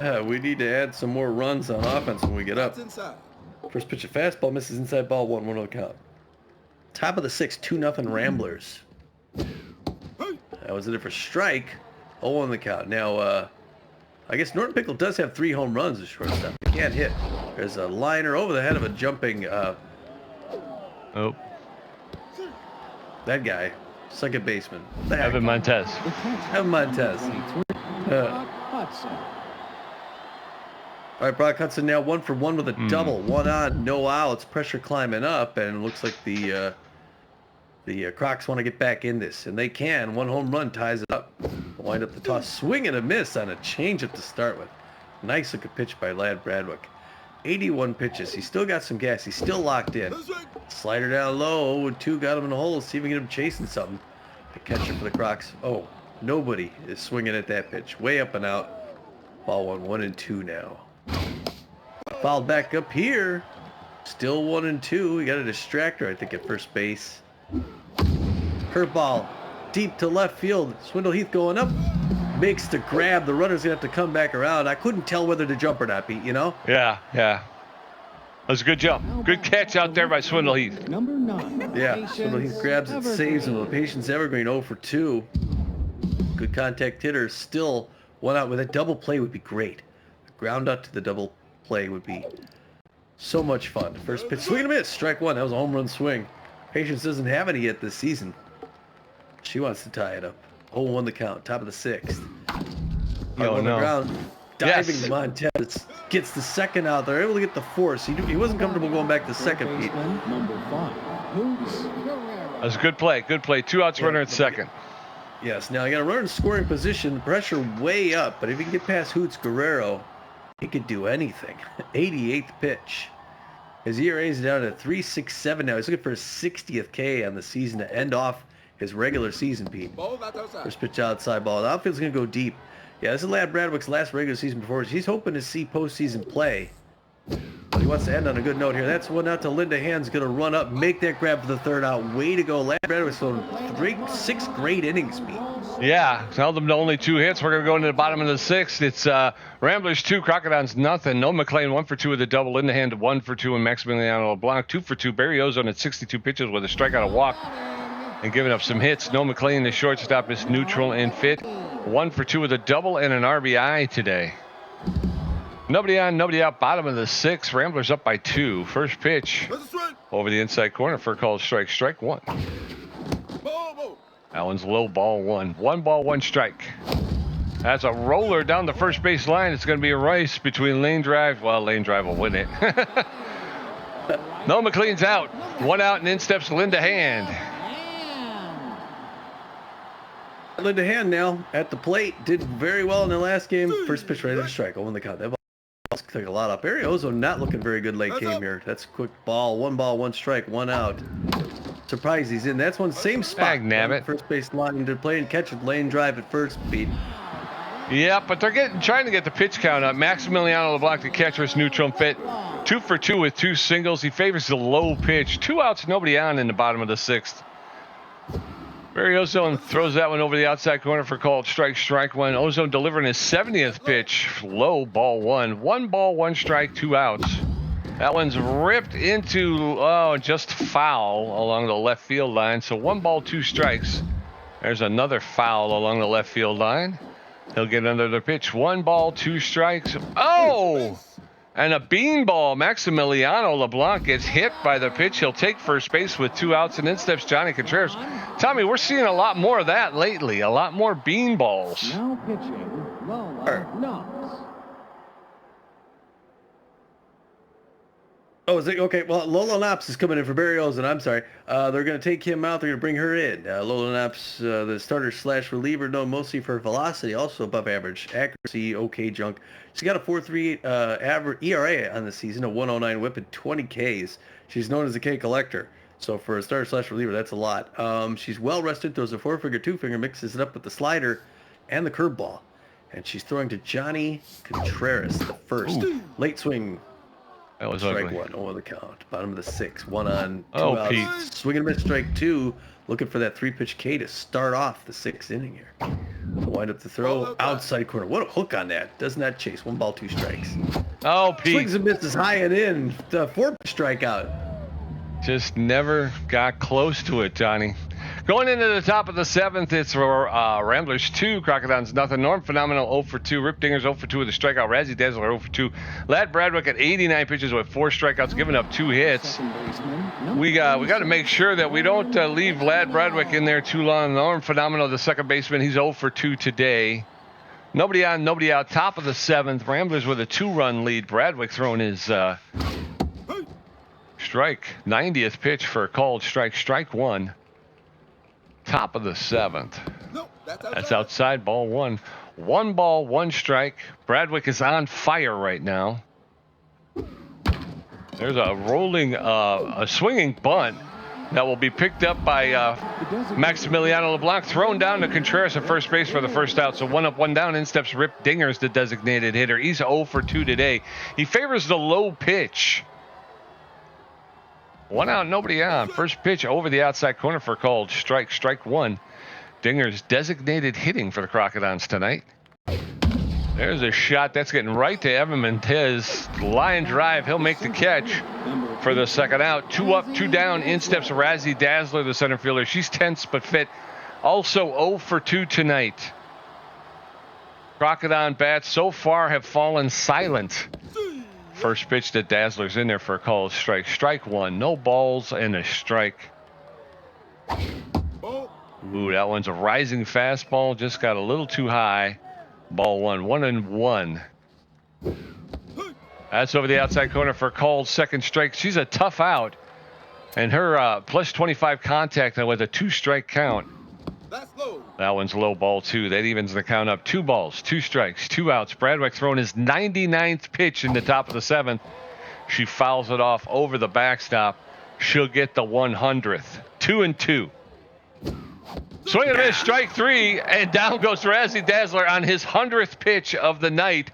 We need to add some more runs on offense when we get up. First pitch of fastball misses inside ball 1-1 count. Top of the 6th, 2-0 Ramblers. That was it for strike. 0-1 the count. Now, I guess Norton Pickle does have 3 home runs as shortstop. He can't hit. There's a liner over the head of a jumping. That guy, second baseman. Evan Montez. Evan Montez. All right, Brock Hudson now 1 for 1 with a double. 1 on, no outs. Pressure climbing up, and it looks like the Crocs want to get back in this, and they can. 1 home run ties it up. Wind up the toss. Swing and a miss on a changeup to start with. Nice looking pitch by Lad Bradwick. 81 pitches. He's still got some gas. He's still locked in. Slider down low. 0-2 got him in the hole. See if we can get him chasing something. The catcher for the Crocs. Oh, nobody is swinging at that pitch. Way up and out. Ball 1-2 now. Fouled back up here. Still 1-2. We got a distractor, I think, at first base. Curveball. Deep to left field. Swindle Heath going up. Makes the grab. The runner's going to have to come back around. I couldn't tell whether to jump or not, Pete, Yeah. That was a good jump. Good catch out there by Swindle Heath. Number 9. Yeah, Swindle Heath grabs it, saves him. Patience Evergreen 0 for 2. Good contact hitter. Still 1 out with a double play would be great. Ground out to the double play would be so much fun. First pitch, swing and a miss. Strike 1. That was a home run swing. Patience doesn't have any yet this season. She wants to tie it up. 0-1 the count. Top of the 6th. On the ground. Diving to Montez. Gets the second out. They're able to get the force. He wasn't comfortable going back to second, Pete. Number 5. That was a good play. 2 outs, runner at second. Yes. Now, you got a runner in scoring position. Pressure way up. But if you can get past Hoots Guerrero, he could do anything. 88th pitch. His ERA is down to 3.67 now. He's looking for his 60th K on the season to end off his regular season, Pete. First pitch outside ball. The outfield's going to go deep. Yeah, this is Lad Bradwick's last regular season performance. He's hoping to see postseason play. But he wants to end on a good note here. That's 1 out to Linda Hand's going to run up, make that grab for the 3rd out. Way to go. Lad Bradwick's thrown 6 great innings, Pete. Yeah, held them to only 2 hits. We're going to go into the bottom of the 6th. It's Ramblers 2, Crocodons nothing. No McLean 1 for 2 with a double. Linda Hand 1 for 2, and Maximiliano LeBlanc 2 for 2. Barry Ozone at 62 pitches with a strikeout, a walk, and giving up some hits. No McLean, the shortstop, is neutral and fit. 1 for 2 with a double and an RBI today. Nobody on, nobody out. Bottom of the 6th. Ramblers up by 2. First pitch over the inside corner for a called strike. Strike 1. That one's low, ball 1. 1 ball, 1 strike. That's a roller down the first base line. It's going to be a race between Lane Drive. Well, Lane Drive will win it. No, McLean's out. 1 out, and in steps Linda Hand. Linda Hand now at the plate. Did very well in the last game. First pitch right at the strike. 0-1 the count. That ball took a lot up. Barry Ozone not looking very good late game here. That's a quick ball. 1 ball, 1 strike, 1 out. surprised he's in. That's one same spot. Nabbit. First base line to play and catch it, lane drive at first, Pete. Yeah, but they're trying to get the pitch count up. Maximiliano LeBlanc, the catcher, is neutral and fit. 2 for 2 with 2 singles. He favors the low pitch. 2 outs, nobody on in the bottom of the 6th. Barry Ozone throws that one over the outside corner for called strike one. Ozone delivering his 70th pitch. Low, ball 1. 1 ball, 1 strike, 2 outs. That one's ripped into, just foul along the left field line. So 1 ball, 2 strikes. There's another foul along the left field line. He'll get another pitch. 1 ball, 2 strikes. Oh! And a beanball. Maximiliano LeBlanc gets hit by the pitch. He'll take first base with 2 outs, and in steps Johnny Contreras. Tommy, we're seeing a lot more of that lately. A lot more beanballs. Now pitching, Lola Knox. Oh, is it okay? Well, Lola Knox is coming in for Barry Olsen. I'm sorry. They're going to take him out. They're going to bring her in. Lola Knox, the starter / reliever, known mostly for velocity, also above average, accuracy, okay junk. She's got a 4.38 average ERA on the season, a 109 WHIP, and 20 Ks. She's known as a K collector. So for a starter / reliever, that's a lot. She's well rested. Throws a 4-finger, 2-finger, mixes it up with the slider and the curveball, and she's throwing to Johnny Contreras, the first. Ooh. Late swing. That was Strike ugly. 1 over the count. Bottom of the 6. 1 on 2 Oh, outs. Pete. Swing and a miss. Strike 2. Looking for that 3-pitch K to start off the 6th inning here. Wind up the throw. Outside corner. What a hook on that. Does not chase. 1 ball, 2 strikes. Oh, Pete. Swings and misses high and in. The 4-pitch strikeout. Just never got close to it, Johnny. Going into the top of the 7th, it's Ramblers 2, Crocodons nothing. Norm Phenomenal 0 for 2. Rip Dingers 0 for 2 with a strikeout. Razzie Dazzler 0 for 2. Lad Bradwick at 89 pitches with 4 strikeouts, giving up 2 hits. We got to make sure that we don't leave Lad Bradwick in there too long. Norm Phenomenal, the second baseman, he's 0 for 2 today. Nobody on, nobody out. Top of the 7th, Ramblers with a 2-run lead. Bradwick throwing his strike. 90th pitch for a called strike 1. Top of the 7th. That's outside, ball 1. 1 ball, 1 strike. Bradwick is on fire right now. There's a rolling, a swinging bunt that will be picked up by Maximiliano LeBlanc, thrown down to Contreras at first base for the first out. So 1 up, 1 down. In steps Rip Dingers, the designated hitter. He's 0 for 2 today. He favors the low pitch. 1 out, nobody on. First pitch over the outside corner for a called strike 1. Dinger's designated hitting for the Crocodons tonight. There's a shot that's getting right to Evan Montez. Line drive, he'll make the catch for the second out. 2 up, 2 down. In steps Razzie Dazzler, the center fielder. She's tense but fit. Also 0 for 2 tonight. Crocodon bats so far have fallen silent. First pitch to Dazzler's in there for a called strike 1. No balls and a strike. Ooh, that one's a rising fastball. Just got a little too high. Ball 1. 1-1. That's over the outside corner for a called second strike. She's a tough out. And her plus 25 contact with a 2-strike count. That one's low, ball 2. That evens the count up. 2 balls, 2 strikes, 2 outs. Bradwick throwing his 99th pitch in the top of the 7th. She fouls it off over the backstop. She'll get the 100th. 2-2. Swing and a miss, strike 3, and down goes Razzie Dazzler on his 100th pitch of the night.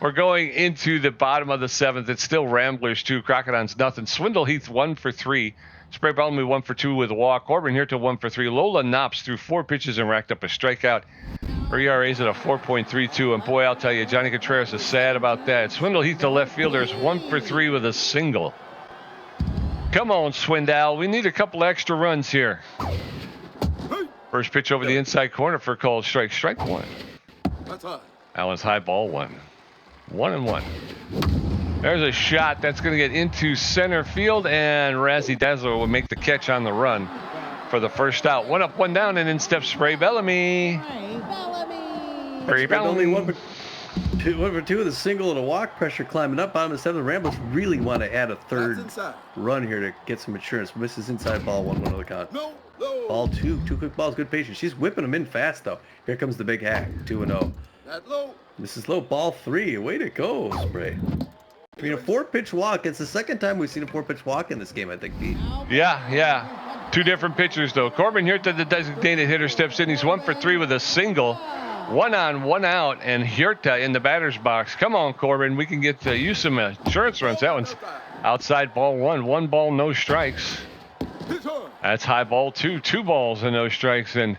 We're going into the bottom of the 7th. It's still Ramblers 2, Crocodons nothing. Swindle Heath 1 for 3. Spray Bellamy 1 for 2 with a walk. Corbin here to 1 for 3. Lola Knops threw 4 pitches and racked up a strikeout. Her ERA's at a 4.32. And boy, I'll tell you, Johnny Contreras is sad about that. Swindle Heath, the left fielder, is 1 for 3 with a single. Come on, Swindle. We need a couple extra runs here. First pitch over the inside corner for a called strike 1. That one's high, ball 1. 1-1. There's a shot that's going to get into center field, and Razzie Dazzler will make the catch on the run for the first out. 1 up, 1 down, and in steps Spray Bellamy. Spray Bellamy. 1 for 2 with a single and a walk. Pressure climbing up. Bottom of the 7th. Ramblers really want to add a third run here to get some insurance. Misses inside, ball 1 on the count. Ball 2. 2 quick balls. Good patience. She's whipping them in fast, though. Here comes the big hack. 2-0. This is low. Ball 3. Way to go, Spray. I mean, a 4-pitch walk. It's the second time we've seen a 4-pitch walk in this game, I think, Pete. Yeah. Two different pitchers, though. Corbin Huerta, the designated hitter, steps in. He's 1 for 3 with a single. 1 on, 1 out, and Huerta in the batter's box. Come on, Corbin. We can get you some insurance runs. That one's outside ball 1. 1 ball, no strikes. That's high ball 2. 2 balls and no strikes. And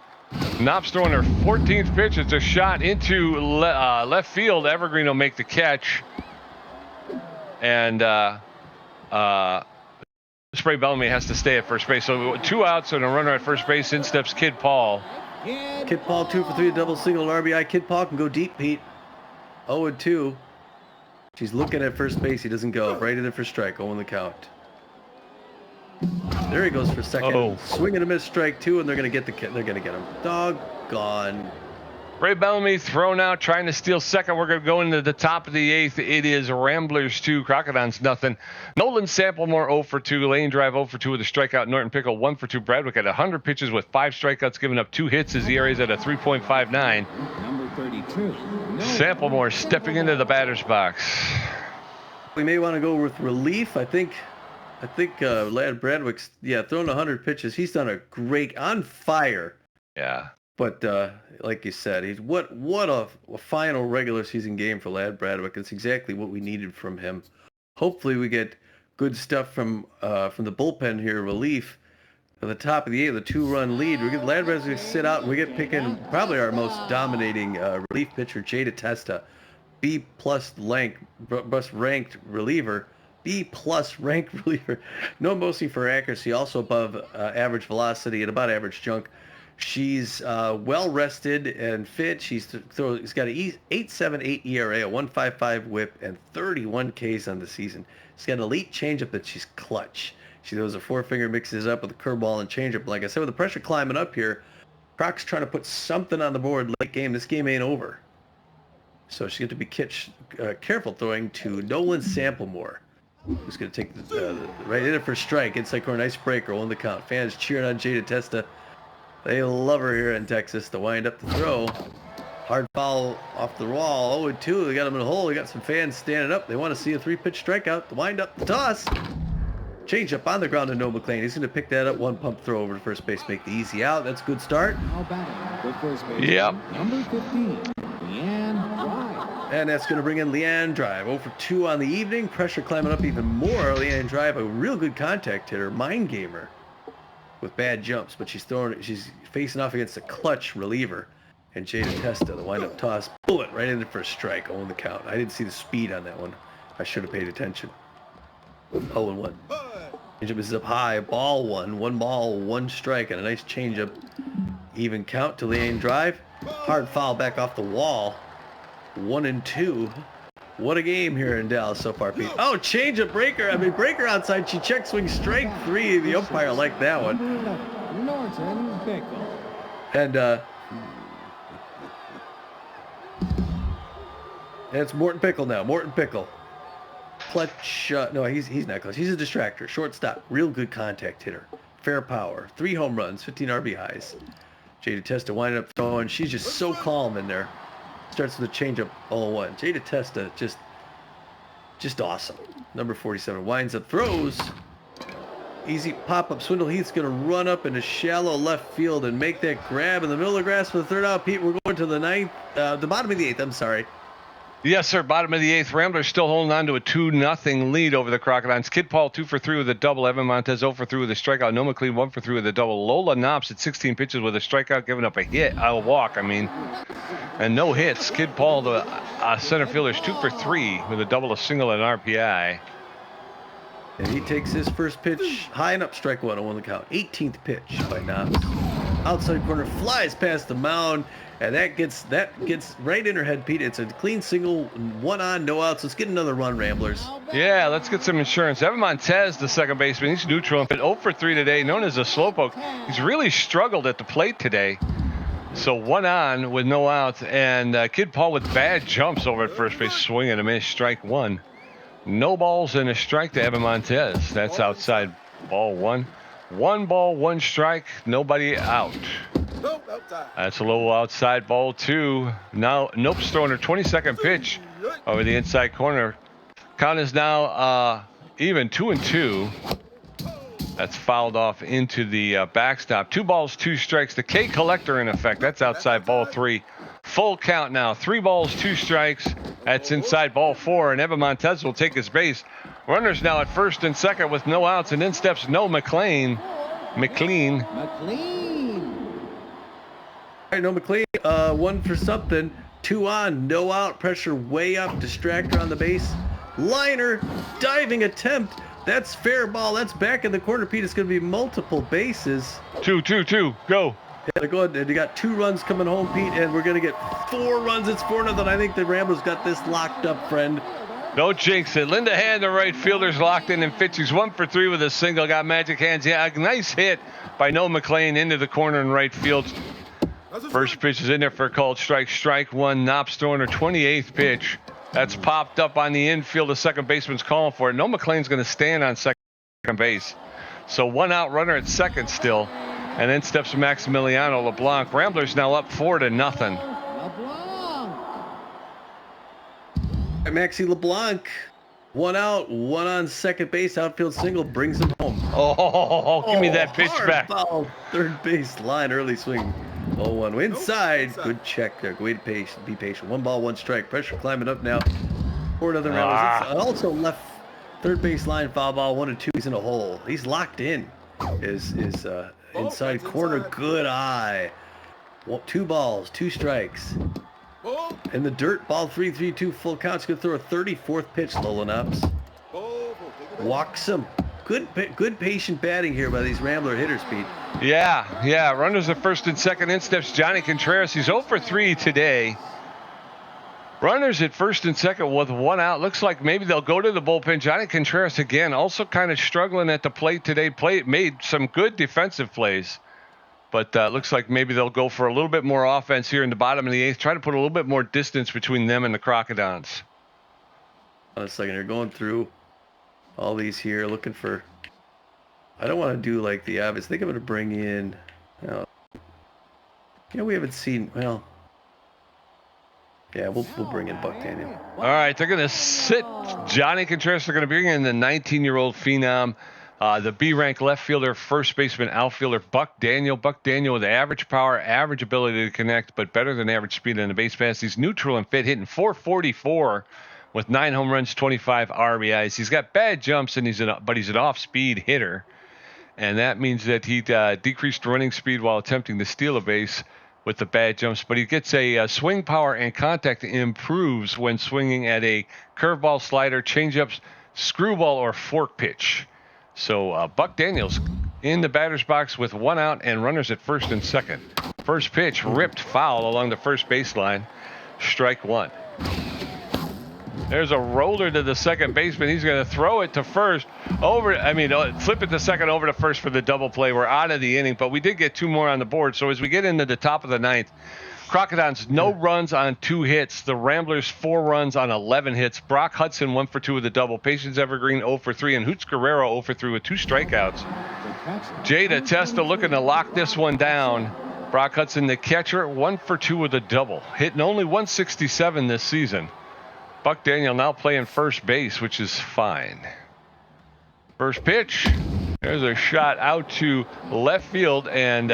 Knopf's throwing her 14th pitch. It's a shot into left field. Evergreen will make the catch. And Spray Bellamy has to stay at first base. So 2 outs and a runner at first base. In steps Kid Paul. Kid Paul 2 for 3, a double single RBI. Kid Paul can go deep, Pete. 0-2. She's looking at first base. He doesn't go. Right in there for strike. 0 in the count. There he goes for second. Swing and a miss, strike 2, and they're gonna get him. Doggone. Ray Bellamy thrown out, trying to steal second. We're going to go into the top of the 8th. It is Ramblers 2, Crocodons nothing. Nolan Samplemore 0 for 2. Lane Drive 0 for 2 with a strikeout. Norton Pickle 1 for 2. Bradwick at 100 pitches with 5 strikeouts, giving up 2 hits. His ERA is at a 3.59. Number 32. Samplemore stepping into the batter's box. We may want to go with relief. I think Lad Bradwick's thrown 100 pitches. He's done a great, on fire. Yeah. But like you said, he's what a final regular season game for Lad Bradwick. It's exactly what we needed from him. Hopefully we get good stuff from the bullpen here, relief. At the top of the 8th, the 2-run lead. We get Lad Bradwick to sit out, and we get picking probably our most dominating relief pitcher, Jada Testa, B+ ranked reliever. B+ ranked reliever. No mostly for accuracy, also above average velocity and about average junk. She's well rested and fit. She's got an 8.78 ERA, a 1.55 WHIP, and 31 Ks on the season. She's got an elite changeup that she's clutch. She throws a 4-finger, mixes it up with a curveball and changeup. Like I said, with the pressure climbing up here, Croc's trying to put something on the board late game. This game ain't over. So she's going to be careful throwing to Nolan Samplemore, who's going to take the right in it for strike. Inside corner, nice breaker, 1 the count. Fans cheering on Jada Testa. They love her here in Texas to wind up the throw. Hard foul off the wall. 0-2. They got him in a hole. They got some fans standing up. They want to see a 3-pitch strikeout to wind up the toss. Change up on the ground to Noah McLean. He's going to pick that up. 1 pump throw over to first base. Make the easy out. That's a good start. Yep. Number 15. Leanne Drive. And that's going to bring in Leanne Drive. 0 for 2 on the evening. Pressure climbing up even more. Leanne Drive, a real good contact hitter. Mind gamer. With bad jumps, but she's facing off against a clutch reliever, and Jada Testa, the wind-up toss, bullet right in for a strike. 0 in the count. I didn't see the speed on that one. I should have paid attention. 0-1. Changeup is up high. Ball 1. 1 ball, 1 strike, and a nice changeup. Even count to Leanne Drive. Hard foul back off the wall. 1-2. What a game here in Dallas so far, Pete. Oh, changeup breaker. Breaker outside. She check swing strike 3. The umpire liked that one. Norton Pickle. And it's Morton Pickle now. Morton Pickle. Clutch. No, he's not clutch. He's a distractor. Shortstop. Real good contact hitter. Fair power. 3 home runs. 15 RBIs. Jada Testa winding up throwing. She's just so calm in there. Starts with a changeup 0-1. Jada Testa just awesome. Number 47 winds up, throws. Easy pop-up. Swindle Heath's going to run up into shallow left field and make that grab in the middle of the grass for the 3rd out. Pete, we're going to the bottom of the 8th. I'm sorry. Yes, sir. Bottom of the 8th. Ramblers still holding on to a 2-0 lead over the Crocodons. Kid Paul 2 for 3 with a double. Evan Montez 0 for 3 with a strikeout. Noah McLean 1 for 3 with a double. Lola Knops at 16 pitches with a strikeout, giving up a walk. And no hits. Kid Paul, the center fielder, is 2 for 3 with a double, a single, and an RPI. And he takes his first pitch high and up, strike 1 on the count. 18th pitch by Knops. Outside corner, flies past the mound, and that gets right in her head, Pete. It's a clean single, 1 on, no outs. Let's get another run, Ramblers. Yeah, let's get some insurance. Evan Montez, the second baseman, he's neutral and fit 0 for 3 today, known as a slowpoke. He's really struggled at the plate today. So 1 on with no outs, and Kid Paul with bad jumps over at first base, swing and a miss, strike 1. No balls and a strike to Evan Montez. That's outside ball 1. 1 ball, 1 strike, nobody out. That's a low outside ball 2. Now Nope's throwing her 22nd pitch over the inside corner. Count is now even 2-2. That's fouled off into the backstop. 2 balls, 2 strikes. The K collector in effect. That's outside ball 3. Full count now. 3 balls, 2 strikes. That's inside ball 4. And Evan Montez will take his base. Runners now at first and second with no outs. And in steps No McLean. McLean. All right, no McLean. 1 for something. 2 on. No out. Pressure way up. Distractor on the base. Liner. Diving attempt. That's fair ball. That's back in the corner, Pete. It's going to be multiple bases. 2-2-2. Go. Yeah, they're going. They got 2 runs coming home, Pete, and we're going to get 4 runs. It's 4-0. I think the Ramblers got this locked up, friend. Don't jinx it. Linda Hand, the right fielder's locked in and Fitch. He's 1 for 3 with a single. Got magic hands. Yeah, a nice hit by Noah McLean into the corner in right field. First pitch is in there for a called strike. Strike 1. Knopp's throwing her 28th pitch. That's popped up on the infield. The second baseman's calling for it. No McLean's going to stand on second base. So 1 out runner at second still. And then steps Maximiliano LeBlanc. Ramblers now up 4-0. Maxi LeBlanc. 1 out, 1 on second base. Outfield single brings him home. Oh, give me that pitch hard back. Foul. Third base line. Early swing. 0-1 inside. Good check there. Wait patient. Be patient. 1 ball, 1 strike. Pressure climbing up now. 4 another round. It's also left third base line. Foul ball. 1-2. He's in a hole. He's locked in. Is inside corner. Good eye. 2 balls, 2 strikes. In the dirt. Ball 3-3-2. Full count. He's gonna throw a 34th pitch. Lola Knops. Walks him. Good patient batting here by these Rambler hitters, Pete. Yeah. Runners at first and second. In steps Johnny Contreras. He's 0 for 3 today. Runners at first and second with 1 out. Looks like maybe they'll go to the bullpen. Johnny Contreras again, also kind of struggling at the plate today. Made some good defensive plays. But looks like maybe they'll go for a little bit more offense here in the bottom of the 8th. Try to put a little bit more distance between them and the Crocodons. On a second, they're going through all these here, looking for. I don't want to do like the obvious. I think I'm going to bring in. We haven't seen. Well, yeah, we'll bring in Buck Daniel. All right, they're going to sit Johnny Contreras. They're going to bring in the 19-year-old phenom, the B-rank left fielder, first baseman, outfielder, Buck Daniel. Buck Daniel with average power, average ability to connect, but better than average speed on the base pass. He's neutral and fit, hitting .444 with 9 home runs, 25 RBIs. He's got bad jumps, but he's an off-speed hitter, and that means that he decreased running speed while attempting to steal a base with the bad jumps, but he gets a swing power and contact improves when swinging at a curveball, slider, changeups, screwball, or fork pitch. So Buck Daniels in the batter's box with 1 out and runners at first and second. First pitch ripped foul along the first baseline. Strike 1. There's a roller to the second baseman. He's going to throw it to first. Flip it to second over to first for the double play. We're out of the inning, but we did get 2 more on the board. So as we get into the top of the 9th, Crocodons, no runs on 2 hits. The Ramblers, 4 runs on 11 hits. Brock Hudson, 1 for 2 with a double. Patience Evergreen, 0 for 3. And Hoots Guerrero, 0 for 3 with 2 strikeouts. Jada Testa looking to lock this one down. Brock Hudson, the catcher, 1 for 2 with a double. Hitting only 167 this season. Buck Daniel now playing first base, which is fine. First pitch. There's a shot out to left field, and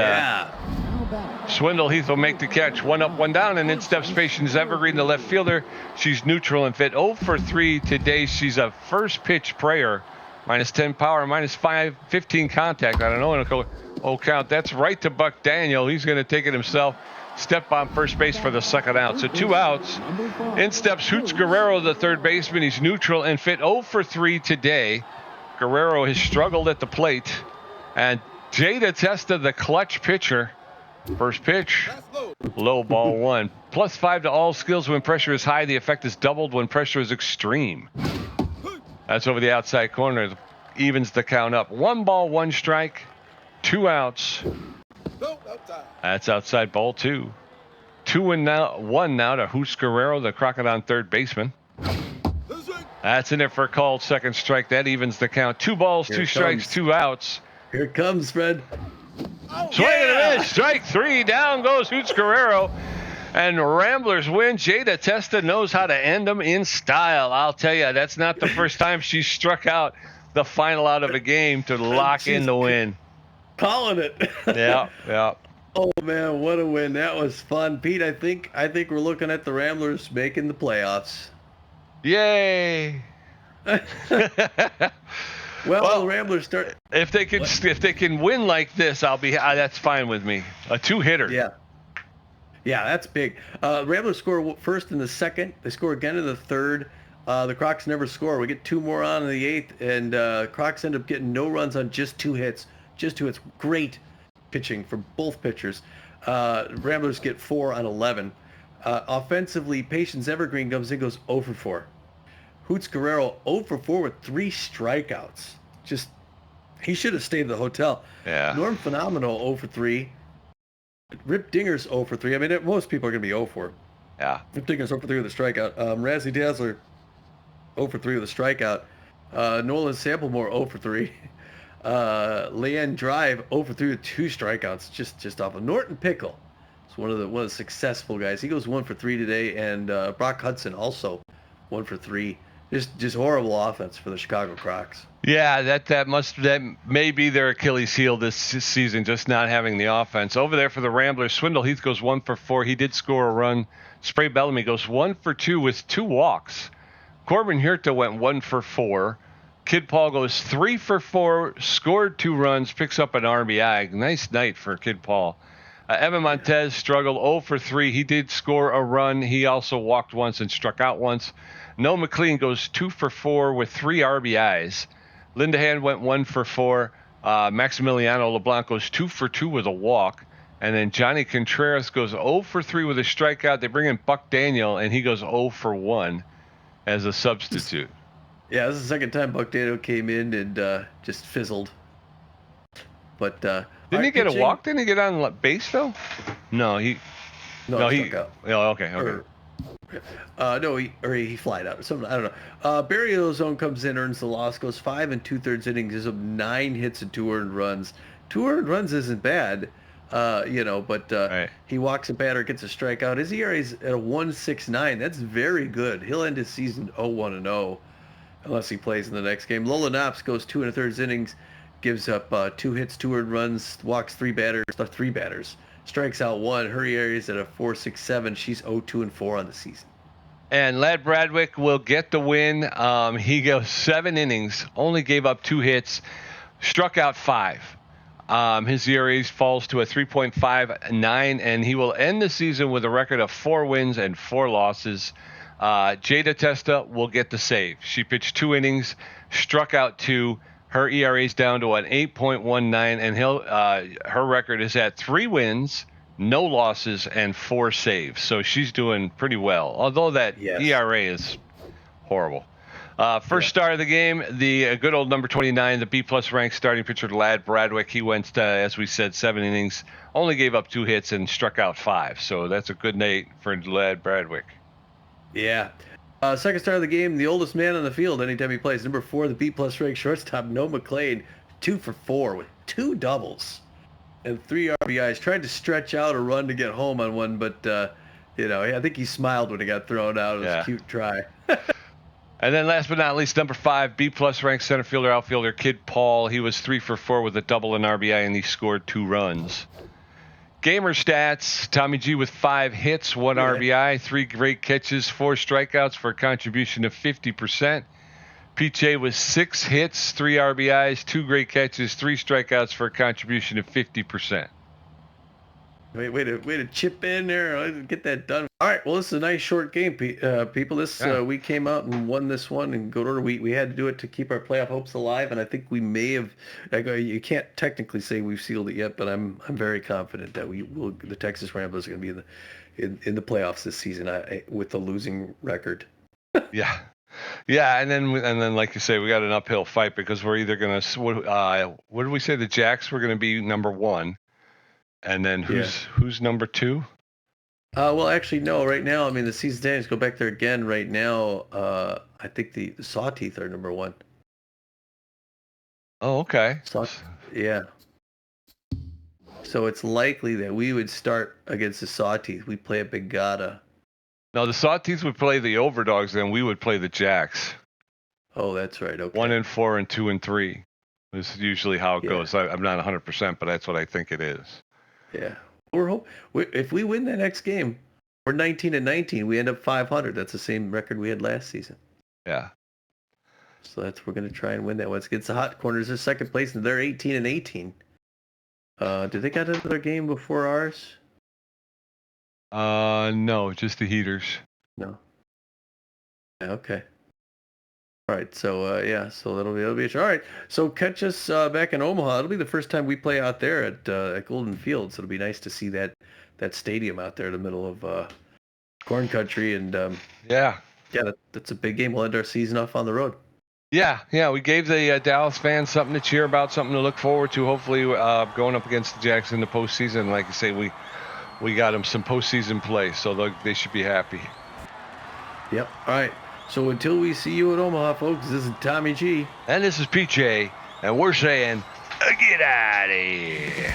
Swindle Heath will make the catch. 1 up, 1 down, and in steps Patience Evergreen, the left fielder. She's neutral and fit. 0 for 3 today. She's a first pitch prayer. -10 power, -15 contact. I don't know. Count. That's right to Buck Daniel. He's going to take it himself. Step on first base for the second out. So 2 outs. In steps Hoots Guerrero, the third baseman. He's neutral and fit. 0 for 3 today. Guerrero has struggled at the plate. And Jada Testa, the clutch pitcher. First pitch, low ball 1. +5 to all skills when pressure is high. The effect is doubled when pressure is extreme. That's over the outside corner. Evens the count up. 1 ball, 1 strike. 2 outs. That's outside ball 2. 2-1 now to Hoots Guerrero, the Crocodon third baseman. That's in there for a called second strike. That evens the count. 2 balls, 2 strikes, 2 outs. Here it comes, Fred. Swing and a miss. Strike 3. Down goes Hoots Guerrero. And Ramblers win. Jada Testa knows how to end them in style. I'll tell you, that's not the first time she's struck out the final out of a game to lock in the win. Calling it. Yeah. Oh man, what a win! That was fun, Pete. I think we're looking at the Ramblers making the playoffs. Yay! Well, the Ramblers start. If they can win like this, I'll be. That's fine with me. A 2-hitter. Yeah, that's big. Ramblers score first in the second. They score again in the third. The Crocs never score. We get 2 more on in the 8th, and Crocs end up getting no runs on just 2 hits. Just 2 hits. Great pitching from both pitchers. Ramblers get 4 on 11. Offensively, Patience Evergreen comes in, goes 0 for 4. Hoots Guerrero 0 for 4 with 3 strikeouts. Just, he should have stayed at the hotel. Yeah. Norm Phenomenal 0 for 3. Rip Dinger's 0 for 3. I mean, most people are going to be 0 for. Yeah. Rip Dinger's 0 for 3 with a strikeout. Razzie Dazzler 0 for 3 with a strikeout. Nolan Samplemore 0 for 3. Leanne Drive 0 for 3 with 2 strikeouts. Just off of Norton Pickle. It's one of the successful guys. He goes 1 for 3 today, and Brock Hudson also 1 for 3. Just horrible offense for the Chicago Crocs. Yeah, that may be their Achilles heel this season, just not having the offense. Over there for the Ramblers, Swindle Heath goes 1 for 4. He did score a run. Spray Bellamy goes 1 for 2 with 2 walks. Corbin Hirta went 1 for 4. Kid Paul goes 3 for 4, scored 2 runs, picks up an RBI. Nice night for Kid Paul. Evan Montez struggled 0 for 3. He did score a run. He also walked once and struck out once. Noah McLean goes 2 for 4 with 3 RBIs. Lindahan went 1 for 4. Maximiliano LeBlanc goes 2 for 2 with a walk. And then Johnny Contreras goes 0 for 3 with a strikeout. They bring in Buck Daniel, and he goes 0 for 1 as a substitute. Yeah, this is the second time Buck Daniel came in and just fizzled. But didn't he get a walk? Didn't he get on base though? No, he struck out. Oh, okay. He flied out or something. I don't know. Barry Ozone comes in, earns the loss, goes 5 2/3 innings, gives up 9 hits and 2 earned runs. 2 earned runs isn't bad, but right. He walks a batter, gets a strikeout. His ERA is at a 1.69. That's very good. He'll end his season 0-1-0 unless he plays in the next game. Lola Knops goes 2 1/3 innings, gives up 2 hits, 2 earned runs, walks 3 batters. Strikes out 1. Her ERA is at a 4.67. She's 0-2-4 on the season. And Ladd Bradwick will get the win. He goes 7 innings, only gave up 2 hits, struck out 5. His ERA falls to a 3.59, and he will end the season with a record of 4 wins and 4 losses. Jada Testa will get the save. She pitched 2 innings, struck out 2. Her ERA is down to an 8.19, and her record is at 3 wins, no losses, and 4 saves. So she's doing pretty well, although that ERA is horrible. First star of the game, the good old number 29, the B-plus ranked starting pitcher, Ladd Bradwick. He went, as we said, 7 innings, only gave up 2 hits and struck out 5. So that's a good night for Ladd Bradwick. Yeah. Second star of the game, the oldest man on the field anytime he plays. Number 4, the B-plus ranked shortstop, Noah McLean, 2 for 4 with 2 doubles and 3 RBIs. Tried to stretch out a run to get home on one, but, I think he smiled when he got thrown out. It was a cute try. And then last but not least, number 5, B-plus ranked center fielder, outfielder, Kid Paul. He was 3 for 4 with a double and RBI, and he scored 2 runs. Gamer stats, Tommy G with 5 hits, 1 RBI, 3 great catches, 4 strikeouts for a contribution of 50%. PJ with 6 hits, 3 RBIs, 2 great catches, 3 strikeouts for a contribution of 50%. Way to chip in there. Get that done. All right. Well, this is a nice short game, people. We came out and won this one in good order. We had to do it to keep our playoff hopes alive, and I think we may have. You can't technically say we've sealed it yet, but I'm very confident that we will. The Texas Ramblers are going to be in the playoffs this season with the losing record. Yeah. Yeah, and then like you say, we got an uphill fight because we're either going to what did we say? The Jacks were going to be number 1. And then who's number 2? Well, actually, no. Right now, I mean, the season standings go back there again. Right now, I think the Sawteeth are number 1. Oh, okay. Yeah. So it's likely that we would start against the Sawteeth. We play at Big Gata. No, the Sawteeth would play the Overdogs, and we would play the Jacks. Oh, that's right. Okay. 1-4 and 2-3. This is usually how it goes. I'm not 100%, but that's what I think it is. Yeah. If we win that next game, we're 19-19. We end up 500. That's the same record we had last season. Yeah. So we're going to try and win that once against the Hot Corners. They're second place, and they're 18-18. Did they got another game before ours? No, just the Heaters. No. Yeah, okay. All right, so so it'll be a show. All right, so catch us back in Omaha. It'll be the first time we play out there at Golden Field, so it'll be nice to see that stadium out there in the middle of corn country, and that's a big game. We'll end our season off on the road. Yeah, we gave the Dallas fans something to cheer about, something to look forward to. Hopefully, going up against the Jacks in the postseason. Like I say, we got them some postseason play, so they should be happy. Yep. All right. So until we see you at Omaha, folks, this is Tommy G. And this is PJ, and we're saying, get out of here.